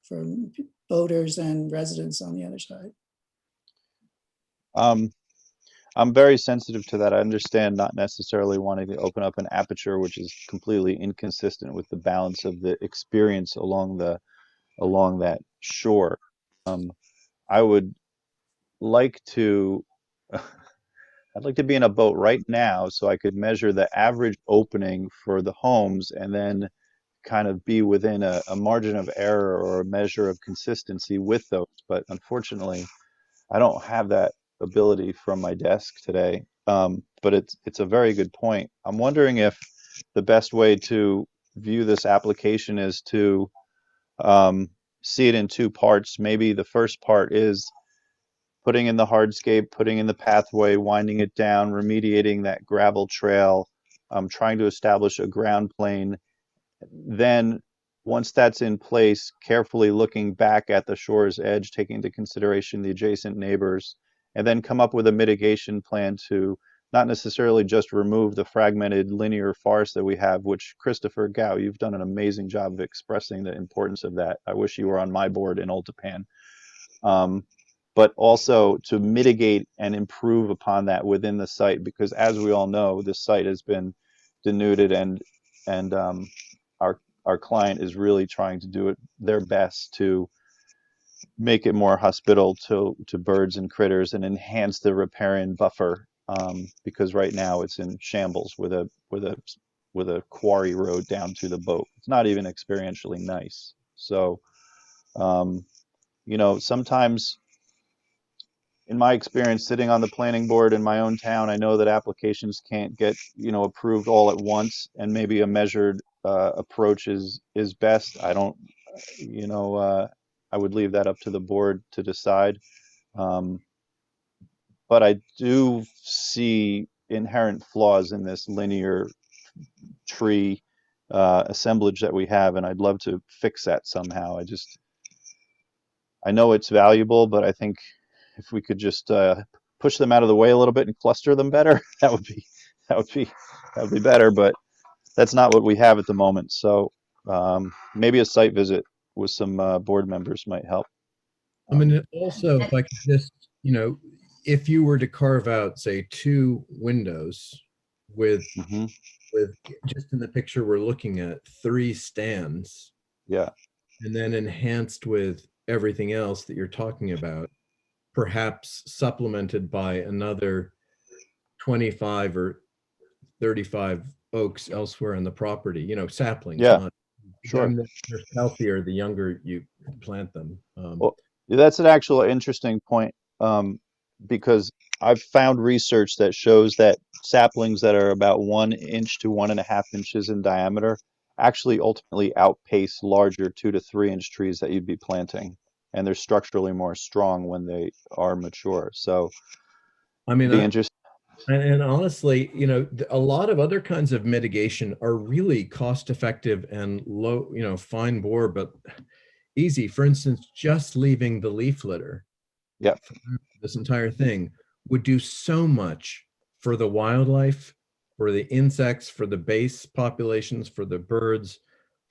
F: from boaters and residents on the other side.
B: I'm very sensitive to that. I understand not necessarily wanting to open up an aperture, which is completely inconsistent with the balance of the experience along that shore. I would like to, I'd like to be in a boat right now so I could measure the average opening for the homes and then kind of be within a margin of error or a measure of consistency with those. But unfortunately, I don't have that ability from my desk today. But it's a very good point. I'm wondering if the best way to view this application is to see it in two parts. Maybe the first part is putting in the hardscape, putting in the pathway, winding it down, remediating that gravel trail, trying to establish a ground plane. Then once that's in place, carefully looking back at the shore's edge, taking into consideration the adjacent neighbors, and then come up with a mitigation plan to not necessarily just remove the fragmented linear forest that we have, which Christopher Gao, you've done an amazing job of expressing the importance of that. I wish you were on my board in Old Tapan. but also to mitigate and improve upon that within the site, because as we all know, this site has been denuded, and our client is really trying to do their best to make it more hospitable to birds and critters and enhance the riparian buffer, because right now it's in shambles with a quarry road down to the boat. It's not even experientially nice. So, sometimes in my experience sitting on the planning board in my own town, I know that applications can't get, approved all at once, and maybe a measured approach is best. I don't, I would leave that up to the board to decide. But I do see inherent flaws in this linear tree assemblage that we have, and I'd love to fix that somehow. I know it's valuable, but I think if we could just push them out of the way a little bit and cluster them better, that would be better. But that's not what we have at the moment. So maybe a site visit with some board members might help.
C: I mean, also, if I could just, if you were to carve out, say, 2 windows with
B: Mhm.
C: just in the picture we're looking at, 3 stands,
B: Yeah,
C: and then enhanced with everything else that you're talking about, perhaps supplemented by another 25 or 35 oaks elsewhere on the property, saplings,
B: yeah,
C: not,
B: sure.
C: and they're healthier the younger you plant them.
B: Well, that's an actual interesting point, because I've found research that shows that saplings that are about 1 inch to 1.5 inches in diameter actually ultimately outpace larger 2 to 3 inch trees that you'd be planting, and they're structurally more strong when they are mature. So
C: I mean,
B: be interesting.
C: and honestly, a lot of other kinds of mitigation are really cost effective and low, fine bore, but easy. For instance, just leaving the leaf litter,
B: Yeah,
C: this entire thing would do so much for the wildlife, for the insects, for the base populations, for the birds,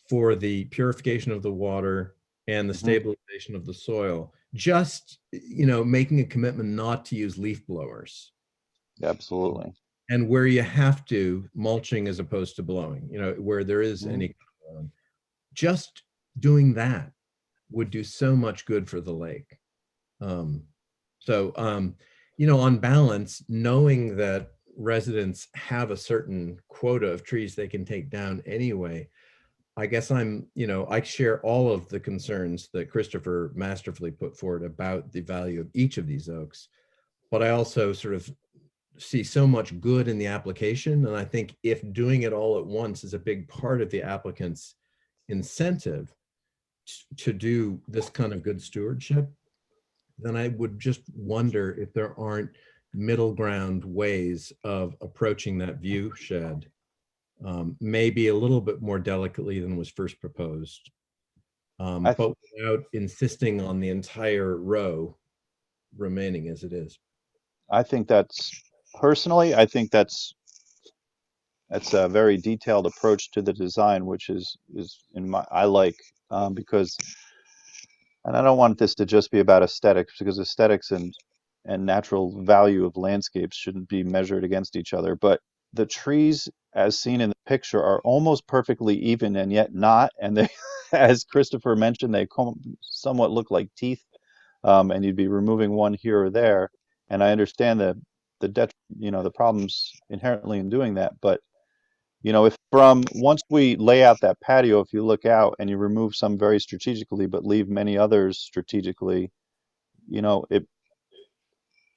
C: for the purification of the water and the stabilization of the soil. Just, making a commitment not to use leaf blowers.
B: absolutely.
C: And where you have to, mulching as opposed to blowing, where there is any, just doing that would do so much good for the lake. So, on balance, knowing that residents have a certain quota of trees they can take down anyway, I guess I share all of the concerns that Christopher masterfully put forward about the value of each of these oaks. But I also sort of see so much good in the application. And I think if doing it all at once is a big part of the applicant's incentive to do this kind of good stewardship, then I would just wonder if there aren't middle ground ways of approaching that view shed, maybe a little bit more delicately than was first proposed, but without insisting on the entire row remaining as it is.
B: I think personally, I think that's a very detailed approach to the design, which is I like, because, and I don't want this to just be about aesthetics, because aesthetics and natural value of landscapes shouldn't be measured against each other. But the trees, as seen in the picture, are almost perfectly even and yet not. And they, as Christopher mentioned, they somewhat look like teeth, and you'd be removing one here or there. And I understand the problems inherently in doing that, but if once we lay out that patio, if you look out and you remove some very strategically, but leave many others strategically,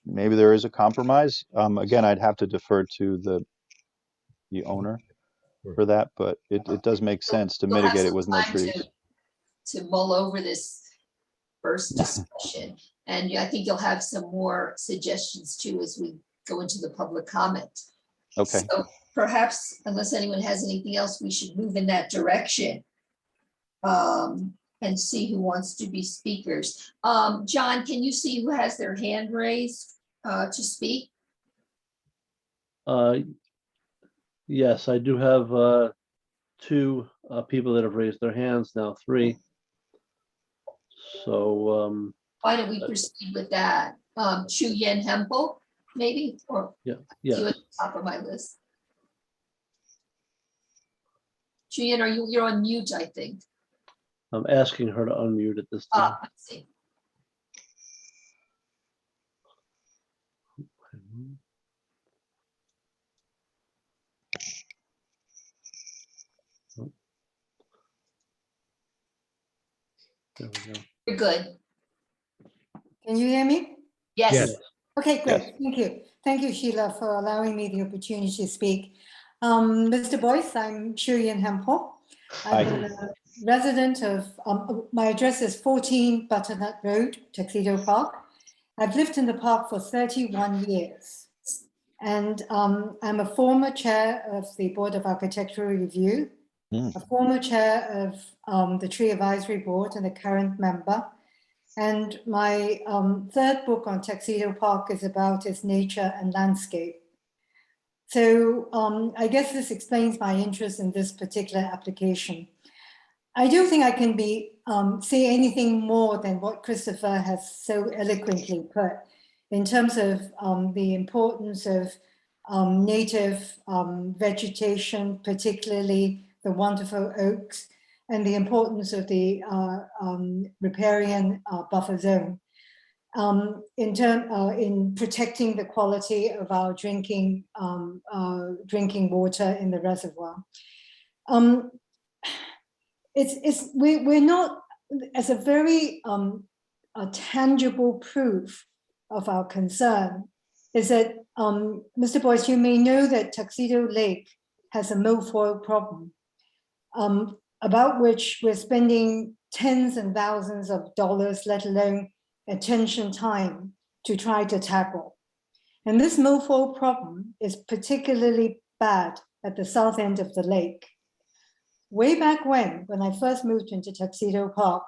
B: maybe there is a compromise. Again, I'd have to defer to the owner for that, but it does make sense to
A: You'll have
B: mitigate it
A: some
B: with more
A: time
B: trees.
A: to mull over this first discussion. And I think you'll have some more suggestions too as we go into the public comment.
B: Okay.
A: So perhaps, unless anyone has anything else, we should move in that direction. And see who wants to be speakers. John, can you see who has their hand raised to speak?
E: Yes, I do have 2 people that have raised their hands now, 3. So
A: Why don't we proceed with that? Chu Yen Hempel, maybe, or
E: Yeah,
A: you
E: yeah.
A: at the top of my list. Chu Yen, you're on mute, I think.
E: I'm asking her to unmute at this time.
A: Let's see.
E: There we go.
A: You're good.
G: Can you hear me?
A: Yes.
C: Yes.
G: Okay, great.
B: Yes.
G: Thank you. Thank you, Sheila, for allowing me the opportunity to speak. Mr. Boyce, I'm Chuyen Hempel.
B: Hi.
G: I'm a resident of, my address is 14 Butternut Road, Tuxedo Park. I've lived in the park for 31 years. And I'm a former chair of the Board of Architectural Review, a former chair of the Tree Advisory Board and a current member. And my third book on Tuxedo Park is about its nature and landscape. So I guess this explains my interest in this particular application. I don't think I can say anything more than what Christopher has so eloquently put in terms of the importance of native vegetation, particularly the wonderful oaks, and the importance of the riparian buffer zone in protecting the quality of our drinking water in the reservoir. We're not, as a very tangible proof of our concern, is that Mr. Boyce, you may know that Tuxedo Lake has a milfoil problem, about which we're spending tens and thousands of dollars, let alone attention time, to try to tackle. And this milfoil problem is particularly bad at the south end of the lake. Way back when I first moved into Tuxedo Park,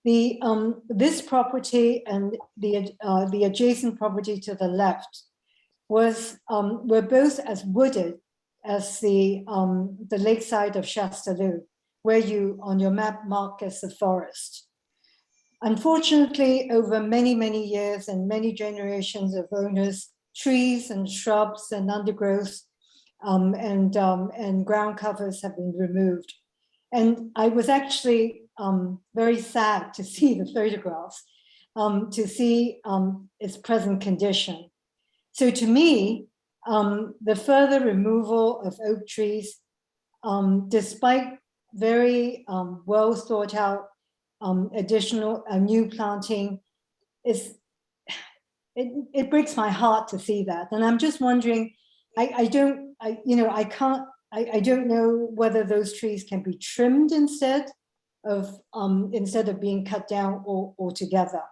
G: this property and the adjacent property to the left were both as wooded as the lakeside of Chastellux, where you on your map mark as the forest. Unfortunately, over many, many years and many generations of owners, trees and shrubs and undergrowth and ground covers have been removed. And I was actually very sad to see the photographs, to see its present condition. So to me, the further removal of oak trees, despite very well thought out additional new planting, it breaks my heart to see that. And I'm just wondering, I don't know whether those trees can be trimmed instead of being cut down altogether.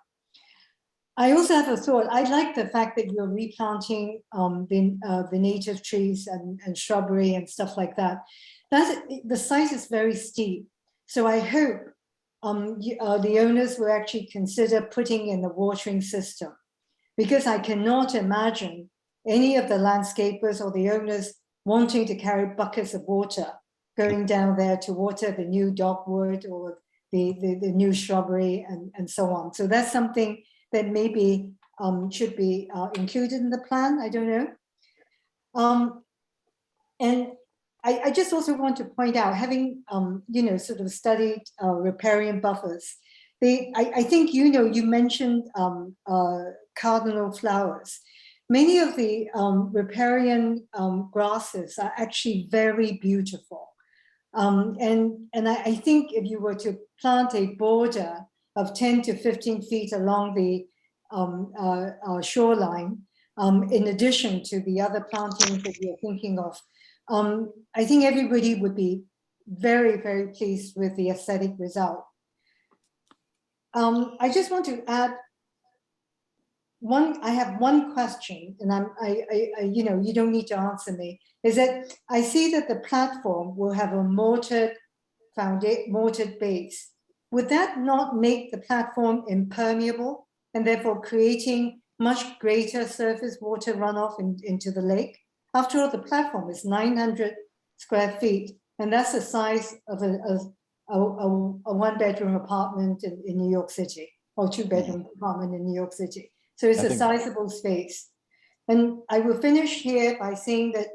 G: I also have a thought. I like the fact that you're replanting the native trees and shrubbery and stuff like that. The site is very steep, so I hope the owners will actually consider putting in the watering system, because I cannot imagine any of the landscapers or the owners wanting to carry buckets of water going down there to water the new dogwood or the new shrubbery and so on. So that's something that maybe should be included in the plan. I don't know. And I just also want to point out, having sort of studied riparian buffers, I think you mentioned cardinal flowers. Many of the riparian grasses are actually very beautiful. And I think if you were to plant a border of 10 to 15 feet along the shoreline, in addition to the other plantings that you're thinking of, I think everybody would be very, very pleased with the aesthetic result. I just want to add I have one question, and you don't need to answer me, is that I see that the platform will have a mortared base. Would that not make the platform impermeable and therefore creating much greater surface water runoff into the lake? After all, the platform is 900 square feet, and that's the size of a one-bedroom apartment in New York City. or two-bedroom apartment in New York City. So it's
B: I
G: a
B: think-
G: sizable space. And I will finish here by saying that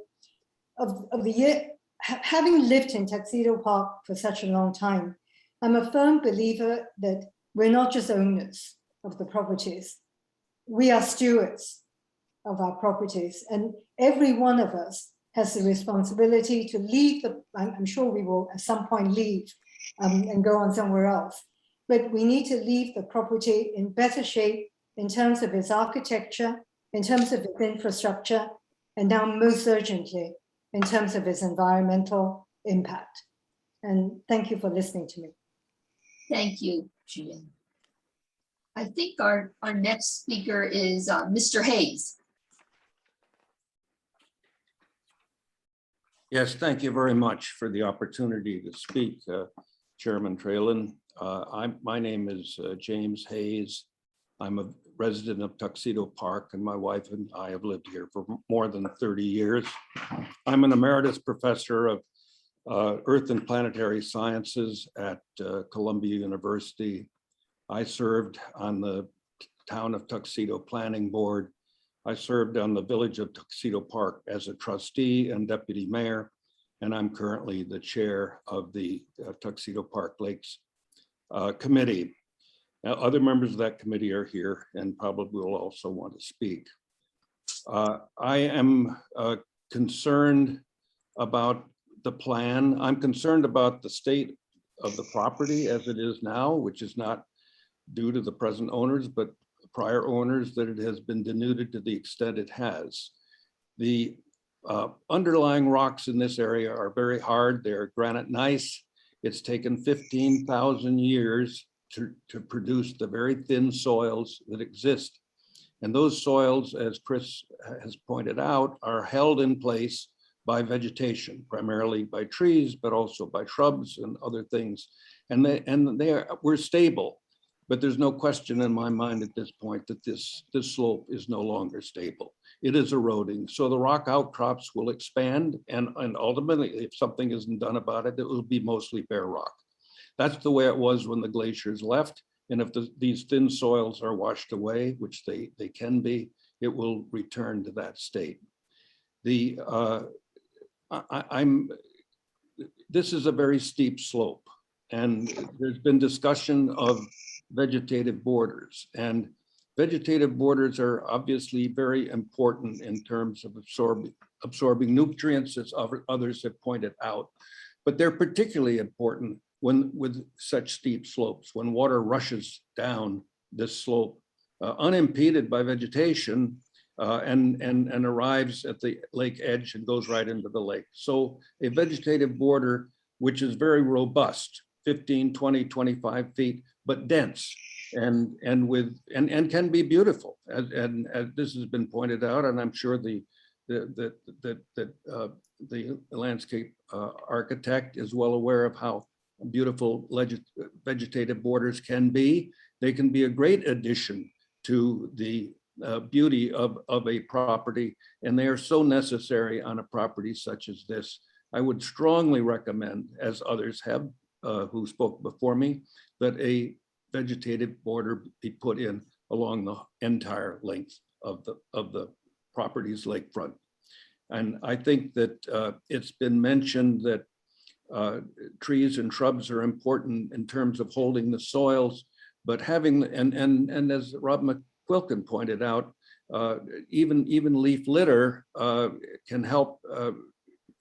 G: of the year, having lived in Tuxedo Park for such a long time, I'm a firm believer that we're not just owners of the properties. We are stewards of our properties, and every one of us has the responsibility to leave I'm sure we will at some point leave and go on somewhere else, but we need to leave the property in better shape in terms of its architecture, in terms of its infrastructure, and now most urgently, in terms of its environmental impact. And thank you for listening to me.
A: Thank you, Julian. I think our next speaker is Mr. Hayes.
H: Yes, thank you very much for the opportunity to speak, Chairman Tralin. My name is James Hayes. I'm a resident of Tuxedo Park, and my wife and I have lived here for more than 30 years. I'm an emeritus professor of Earth and Planetary Sciences at Columbia University. I served on the Town of Tuxedo Planning Board. I served on the Village of Tuxedo Park as a trustee and deputy mayor, and I'm currently the chair of the Tuxedo Park Lakes Committee. Now, other members of that committee are here and probably will also want to speak. I am concerned about the plan. I'm concerned about the state of the property as it is now, which is not due to the present owners, but prior owners, that it has been denuded to the extent it has. The underlying rocks in this area are very hard. They're granite gneiss. It's taken 15,000 years to produce the very thin soils that exist. And those soils, as Chris has pointed out, are held in place by vegetation, primarily by trees, but also by shrubs and other things. And we're stable. But there's no question in my mind at this point that this slope is no longer stable. It is eroding. So the rock outcrops will expand, and ultimately, if something isn't done about it, it will be mostly bare rock. That's the way it was when the glaciers left. And if these thin soils are washed away, which they can be, it will return to that state. This is a very steep slope, and there's been discussion of vegetative borders, and vegetative borders are obviously very important in terms of absorbing nutrients, as others have pointed out, but they're particularly important with such steep slopes, when water rushes down this slope unimpeded by vegetation and arrives at the lake edge and goes right into the lake. So a vegetative border, which is very robust, 15, 20, 25 feet, but dense and can be beautiful. And this has been pointed out, and I'm sure the landscape architect is well aware of how beautiful vegetative borders can be. They can be a great addition to the beauty of a property, and they are so necessary on a property such as this. I would strongly recommend, as others have who spoke before me, that a vegetative border be put in along the entire length of the property's lakefront. And I think that it's been mentioned that trees and shrubs are important in terms of holding the soils, but having, and as Rob McQuilkin pointed out, even leaf litter can help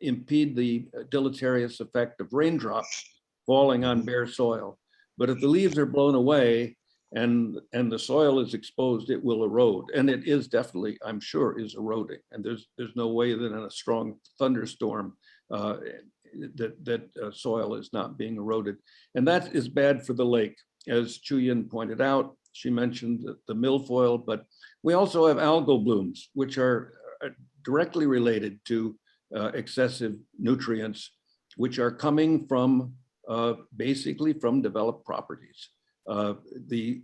H: impede the deleterious effect of raindrops falling on bare soil. But if the leaves are blown away and the soil is exposed, it will erode. And it is definitely, I'm sure, is eroding. And there's no way that in a strong thunderstorm that soil is not being eroded. And that is bad for the lake. As Chuyin pointed out, she mentioned the milfoil, but we also have algal blooms, which are directly related to excessive nutrients, which are coming from basically from developed properties. The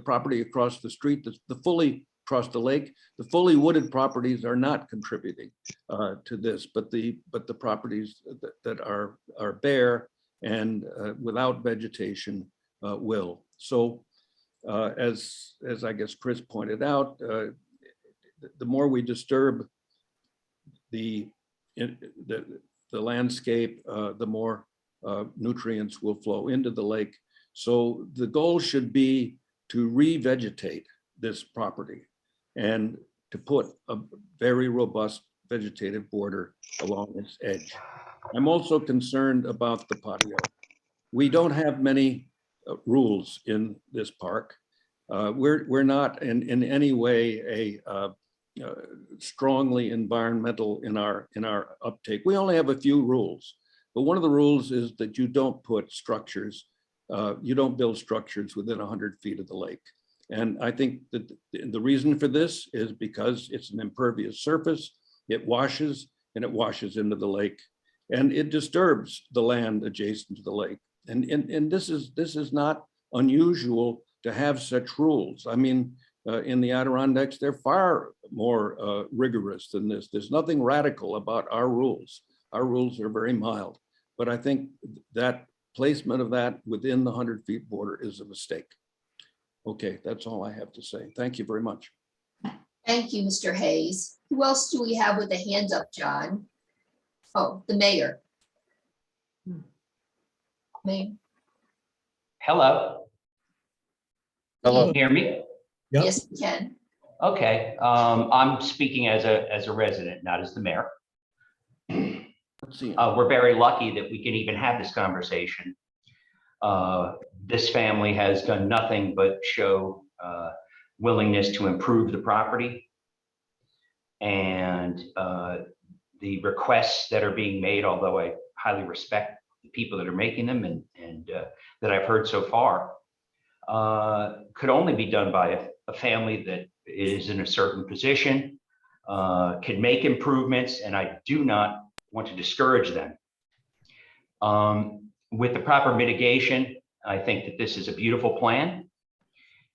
H: property across the street, the fully across the lake, the fully wooded properties are not contributing to this, but the properties that are bare and without vegetation will. So as I guess Chris pointed out, the more we disturb the landscape, the more nutrients will flow into the lake. So the goal should be to revegetate this property and to put a very robust vegetative border along its edge. I'm also concerned about the patio. We don't have many rules in this park. We're not in any way strongly environmental in our uptake. We only have a few rules, but one of the rules is that you don't put structures, you don't build structures within 100 feet of the lake. And I think that the reason for this is because it's an impervious surface. It washes and it washes into the lake, and it disturbs the land adjacent to the lake. And this is not unusual to have such rules. I mean, in the Adirondacks, they're far more rigorous than this. There's nothing radical about our rules. Our rules are very mild, but I think that placement of that within the 100-feet border is a mistake. Okay, that's all I have to say. Thank you very much.
A: Thank you, Mr. Hayes. Who else do we have with a hand up, John? Oh, the mayor. Mayor.
I: Hello.
B: Hello.
I: Can you hear me?
C: Yep.
A: Yes, we can.
I: Okay, I'm speaking as a resident, not as the mayor.
H: Let's see.
I: We're very lucky that we can even have this conversation. This family has done nothing but show willingness to improve the property. And the requests that are being made, although I highly respect the people that are making them and that I've heard so far, could only be done by a family that is in a certain position, can make improvements, and I do not want to discourage them. With the proper mitigation, I think that this is a beautiful plan,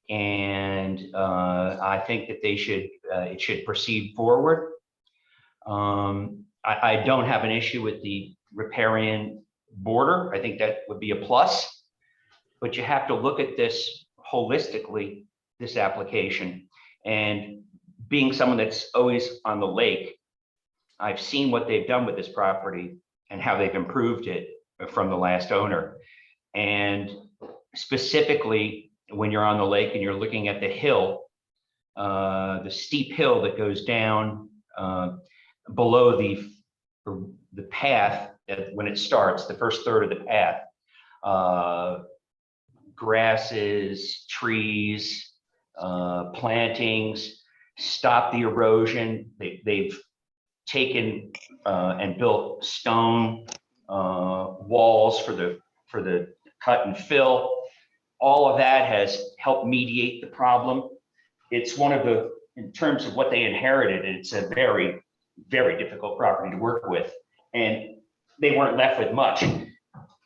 I: and I think that it should proceed forward. I don't have an issue with the riparian border. I think that would be a plus, but you have to look at this holistically, this application. And being someone that's always on the lake, I've seen what they've done with this property and how they've improved it from the last owner. And specifically, when you're on the lake and you're looking at the hill, the steep hill that goes down below the path, when it starts, the first third of the path, grasses, trees, plantings, stop the erosion. They've taken and built stone walls for the cut and fill. All of that has helped mediate the problem. It's one of the, in terms of what they inherited, it's a very, very difficult property to work with. And they weren't left with much.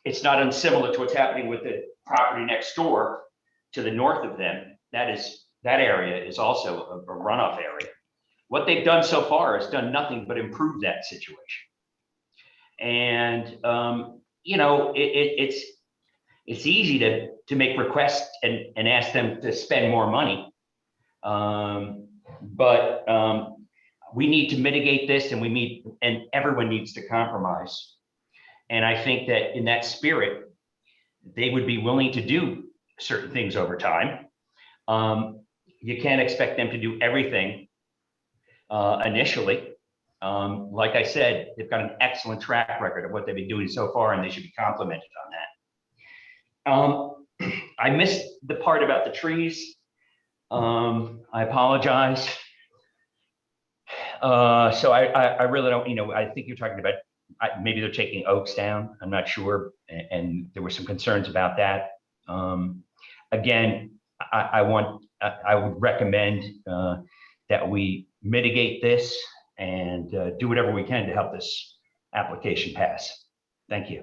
I: It's not unsimilar to what's happening with the property next door to the north of them. That area is also a runoff area. What they've done so far has done nothing but improve that situation. And you know, it's easy to make requests and ask them to spend more money, but we need to mitigate this, and everyone needs to compromise. And I think that in that spirit, they would be willing to do certain things over time. You can't expect them to do everything initially. Like I said, they've got an excellent track record of what they've been doing so far, and they should be complimented on that. I missed the part about the trees. I apologize. So I really don't, I think you're talking about, maybe they're taking oaks down. I'm not sure. And there were some concerns about that. Again, I would recommend that we mitigate this and do whatever we can to help this application pass. Thank you.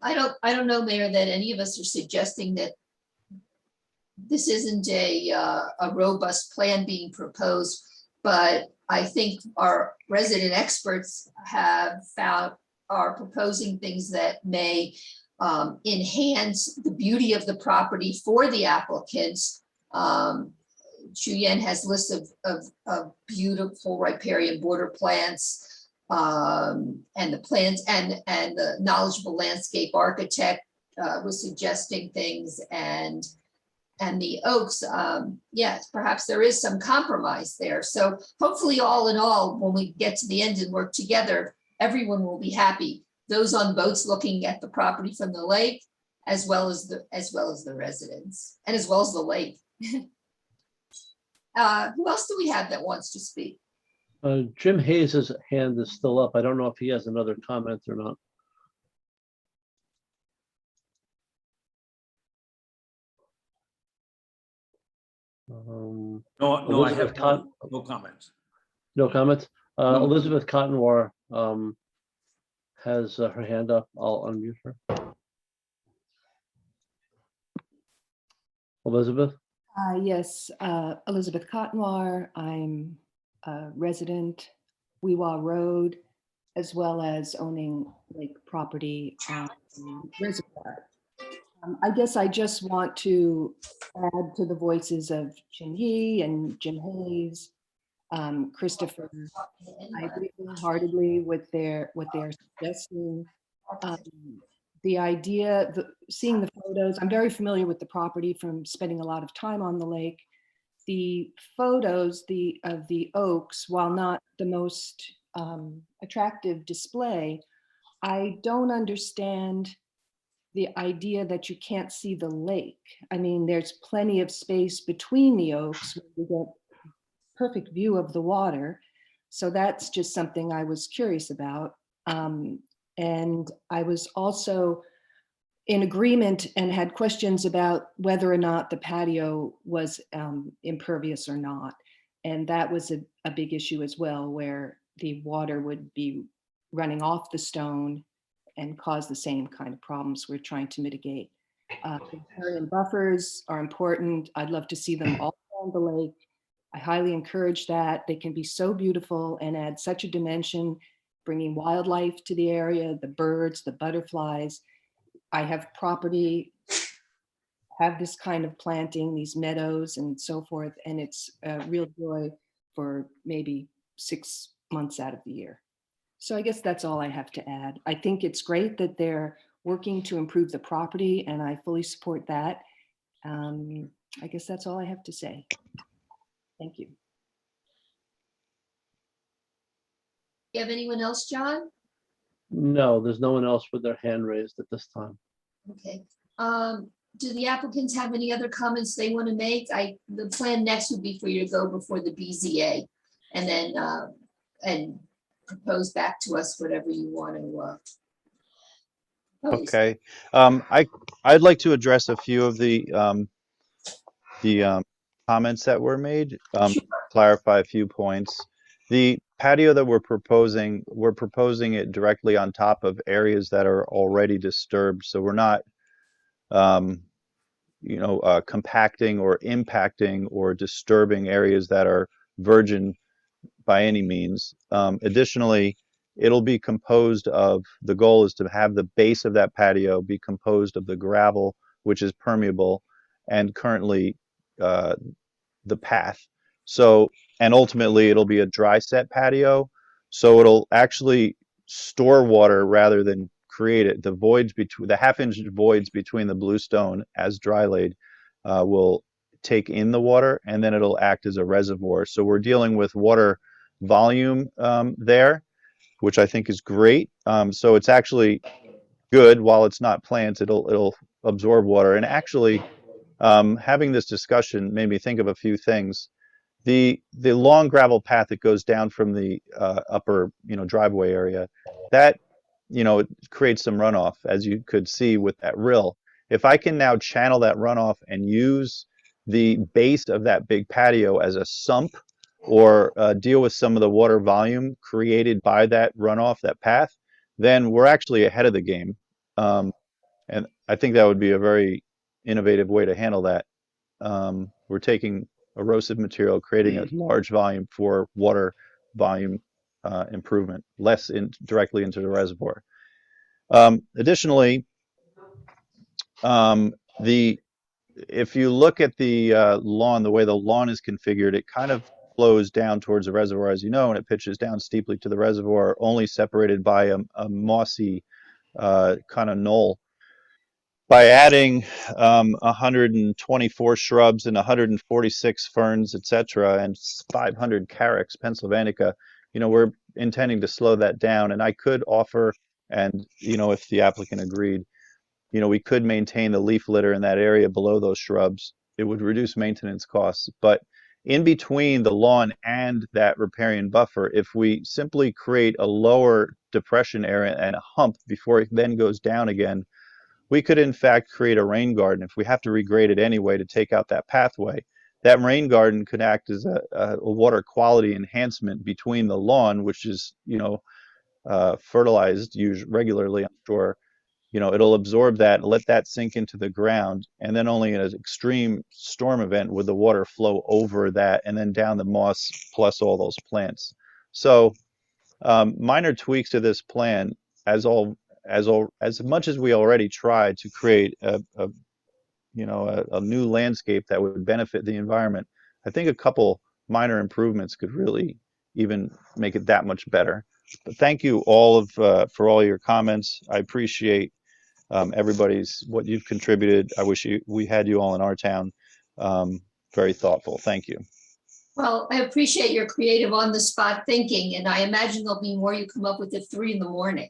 A: I don't know, Mayor, that any of us are suggesting that this isn't a robust plan being proposed, but I think our resident experts are proposing things that may enhance the beauty of the property for the applicants. Chuyen has lists of beautiful riparian border plants, and the plans and the knowledgeable landscape architect was suggesting things, and the oaks, yes, perhaps there is some compromise there. So hopefully, all in all, when we get to the end and work together, everyone will be happy. Those on boats looking at the property from the lake, as well as the residents, and as well as the lake. Who else do we have that wants to speak?
E: Jim Hayes' hand is still up. I don't know if he has another comment or not.
H: No, I
E: Elizabeth
H: have
E: Cotton-
H: no comments.
E: No comments?
H: No.
E: Elizabeth Cottonwar has her hand up. I'll unmute her. Elizabeth?
J: Yes, Elizabeth Cottonwar. I'm a resident, Weewa Road, as well as owning lake property on the reservoir. I guess I just want to add to the voices of Jim Yee and Jim Hayes, Christopher. I agree wholeheartedly with what they're suggesting. The idea, seeing the photos, I'm very familiar with the property from spending a lot of time on the lake. The photos of the oaks, while not the most attractive display, I don't understand the idea that you can't see the lake. I mean, there's plenty of space between the oaks where you get perfect view of the water. So that's just something I was curious about. And I was also in agreement and had questions about whether or not the patio was impervious or not. And that was a big issue as well, where the water would be running off the stone and cause the same kind of problems we're trying to mitigate. Riparian buffers are important. I'd love to see them all around the lake. I highly encourage that. They can be so beautiful and add such a dimension, bringing wildlife to the area, the birds, the butterflies. I have property, have this kind of planting, these meadows and so forth, and it's a real joy for maybe 6 months out of the year. So I guess that's all I have to add. I think it's great that they're working to improve the property, and I fully support that. I guess that's all I have to say. Thank you.
A: You have anyone else, John?
E: No, there's no one else with their hand raised at this time.
A: Okay. Do the applicants have any other comments they want to make? The plan next would be for you to go before the BZA and then and propose back to us whatever you want to. Propose.
B: Okay. I'd like to address a few of the comments that were made, clarify a few points. The patio that we're proposing it directly on top of areas that are already disturbed. So we're not, compacting or impacting or disturbing areas that are virgin by any means. Additionally, it'll be composed of, the goal is to have the base of that patio be composed of the gravel, which is permeable, and currently the path. So, and ultimately it'll be a dry set patio. So it'll actually store water rather than create it. The voids between, the half-inch voids between the bluestone as dry laid will take in the water, and then it'll act as a reservoir. So we're dealing with water volume there, which I think is great. So it's actually good. While it's not plants, it'll absorb water. And actually, having this discussion made me think of a few things. The long gravel path that goes down from the upper driveway area, that it creates some runoff, as you could see with that rill. If I can now channel that runoff and use the base of that big patio as a sump, or deal with some of the water volume created by that runoff, that path, then we're actually ahead of the game. And I think that would be a very innovative way to handle that. We're taking erosive material, creating a large volume for water volume improvement, less directly into the reservoir. Additionally, If you look at the lawn, the way the lawn is configured, it kind of flows down towards the reservoir, as you know, and it pitches down steeply to the reservoir, only separated by a mossy kind of knoll. By adding 124 shrubs and 146 ferns, etc., and 500 carex pennsylvanica, we're intending to slow that down. And I could offer, and if the applicant agreed, we could maintain the leaf litter in that area below those shrubs. It would reduce maintenance costs. But in between the lawn and that riparian buffer, if we simply create a lower depression area and a hump before it then goes down again, we could in fact create a rain garden. If we have to regrade it anyway to take out that pathway, that rain garden could act as a water quality enhancement between the lawn, which is fertilized regularly, I'm sure. It'll absorb that, let that sink into the ground, and then only in an extreme storm event would the water flow over that and then down the moss plus all those plants. So minor tweaks to this plan, as much as we already tried to create a new landscape that would benefit the environment. I think a couple minor improvements could really even make it that much better. But thank you all for all your comments. I appreciate what you've contributed. I wish we had you all in our town. Very thoughtful. Thank you.
A: Well, I appreciate your creative on the spot thinking, and I imagine there'll be more you come up with at 3 a.m.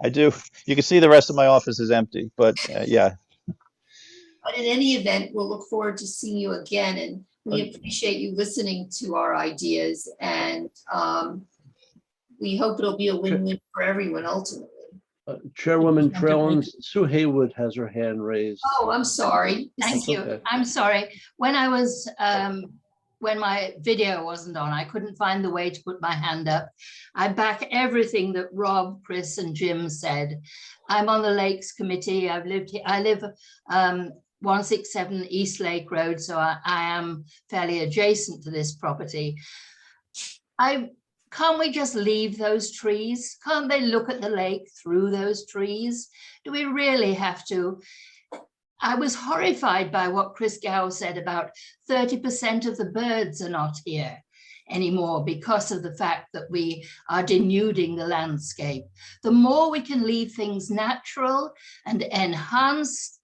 B: I do. You can see the rest of my office is empty, but yeah.
A: But in any event, we'll look forward to seeing you again, and we appreciate you listening to our ideas, and we hope it'll be a win-win for everyone ultimately.
E: Chairwoman Trellin, Sue Haywood has her hand raised.
A: Oh, I'm sorry.
K: Thank you.
E: Okay.
K: I'm sorry. When I was, when my video wasn't on, I couldn't find the way to put my hand up. I back everything that Rob, Chris, and Jim said. I'm on the Lakes Committee. I live 167 East Lake Road, so I am fairly adjacent to this property. Can't we just leave those trees? Can't they look at the lake through those trees? Do we really have to? I was horrified by what Chris Gow said about 30% of the birds are not here anymore because of the fact that we are denuding the landscape. The more we can leave things natural and enhance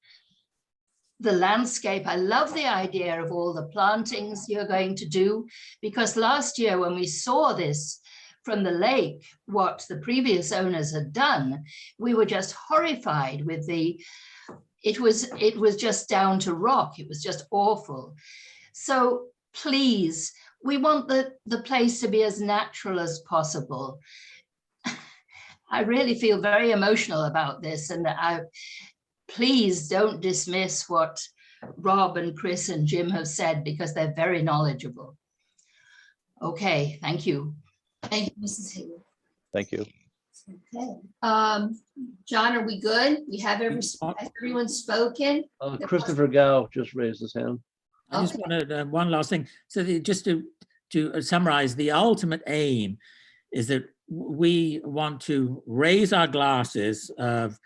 K: the landscape. I love the idea of all the plantings you're going to do, because last year when we saw this from the lake, what the previous owners had done, we were just horrified with it was just down to rock. It was just awful. So please, we want the place to be as natural as possible. I really feel very emotional about this, and please don't dismiss what Rob and Chris and Jim have said, because they're very knowledgeable. Okay, thank you.
A: Thank you, Mrs. Haywood.
B: Thank you.
A: Okay. John, are we good? We have everyone spoken?
E: Christopher Gow just raised his hand.
D: I just wanted one last thing. So just to summarize, the ultimate aim is that we want to raise our glasses of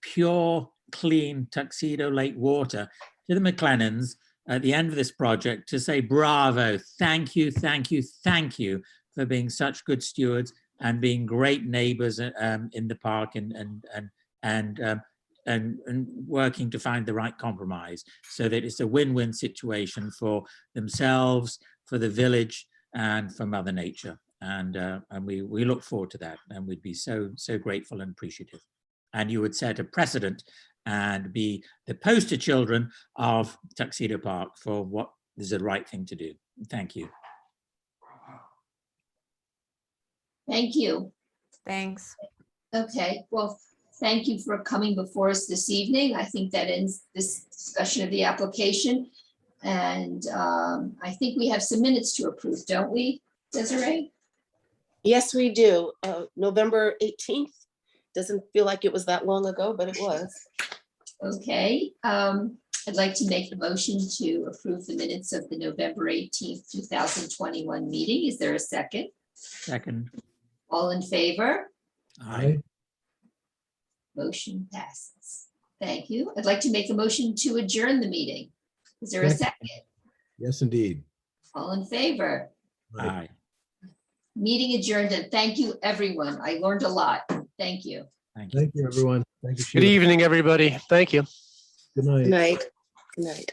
D: pure, clean Tuxedo Lake water to the McLennans at the end of this project to say, bravo, thank you, thank you, thank you for being such good stewards and being great neighbors in the park and working to find the right compromise so that it's a win-win situation for themselves, for the village, and for Mother Nature. And we look forward to that, and we'd be so grateful and appreciative. And you would set a precedent and be the poster children of Tuxedo Park for what is the right thing to do. Thank you.
A: Thank you.
L: Thanks.
A: Okay, well, thank you for coming before us this evening. I think that ends this discussion of the application. And I think we have some minutes to approve, don't we, Desiree?
L: Yes, we do. November 18th. Doesn't feel like it was that long ago, but it was.
A: Okay, I'd like to make a motion to approve the minutes of the November 18th, 2021 meeting. Is there a second?
D: Second.
A: All in favor?
D: Aye.
A: Motion passes. Thank you. I'd like to make a motion to adjourn the meeting. Is there a second?
C: Yes, indeed.
A: All in favor?
D: Aye.
A: Meeting adjourned, and thank you, everyone. I learned a lot. Thank you.
D: Thank you.
C: Thank you, everyone. Thank you,
M: Good
C: Sheila.
M: evening, everybody. Thank you.
C: Good night.
L: Good night. Good night.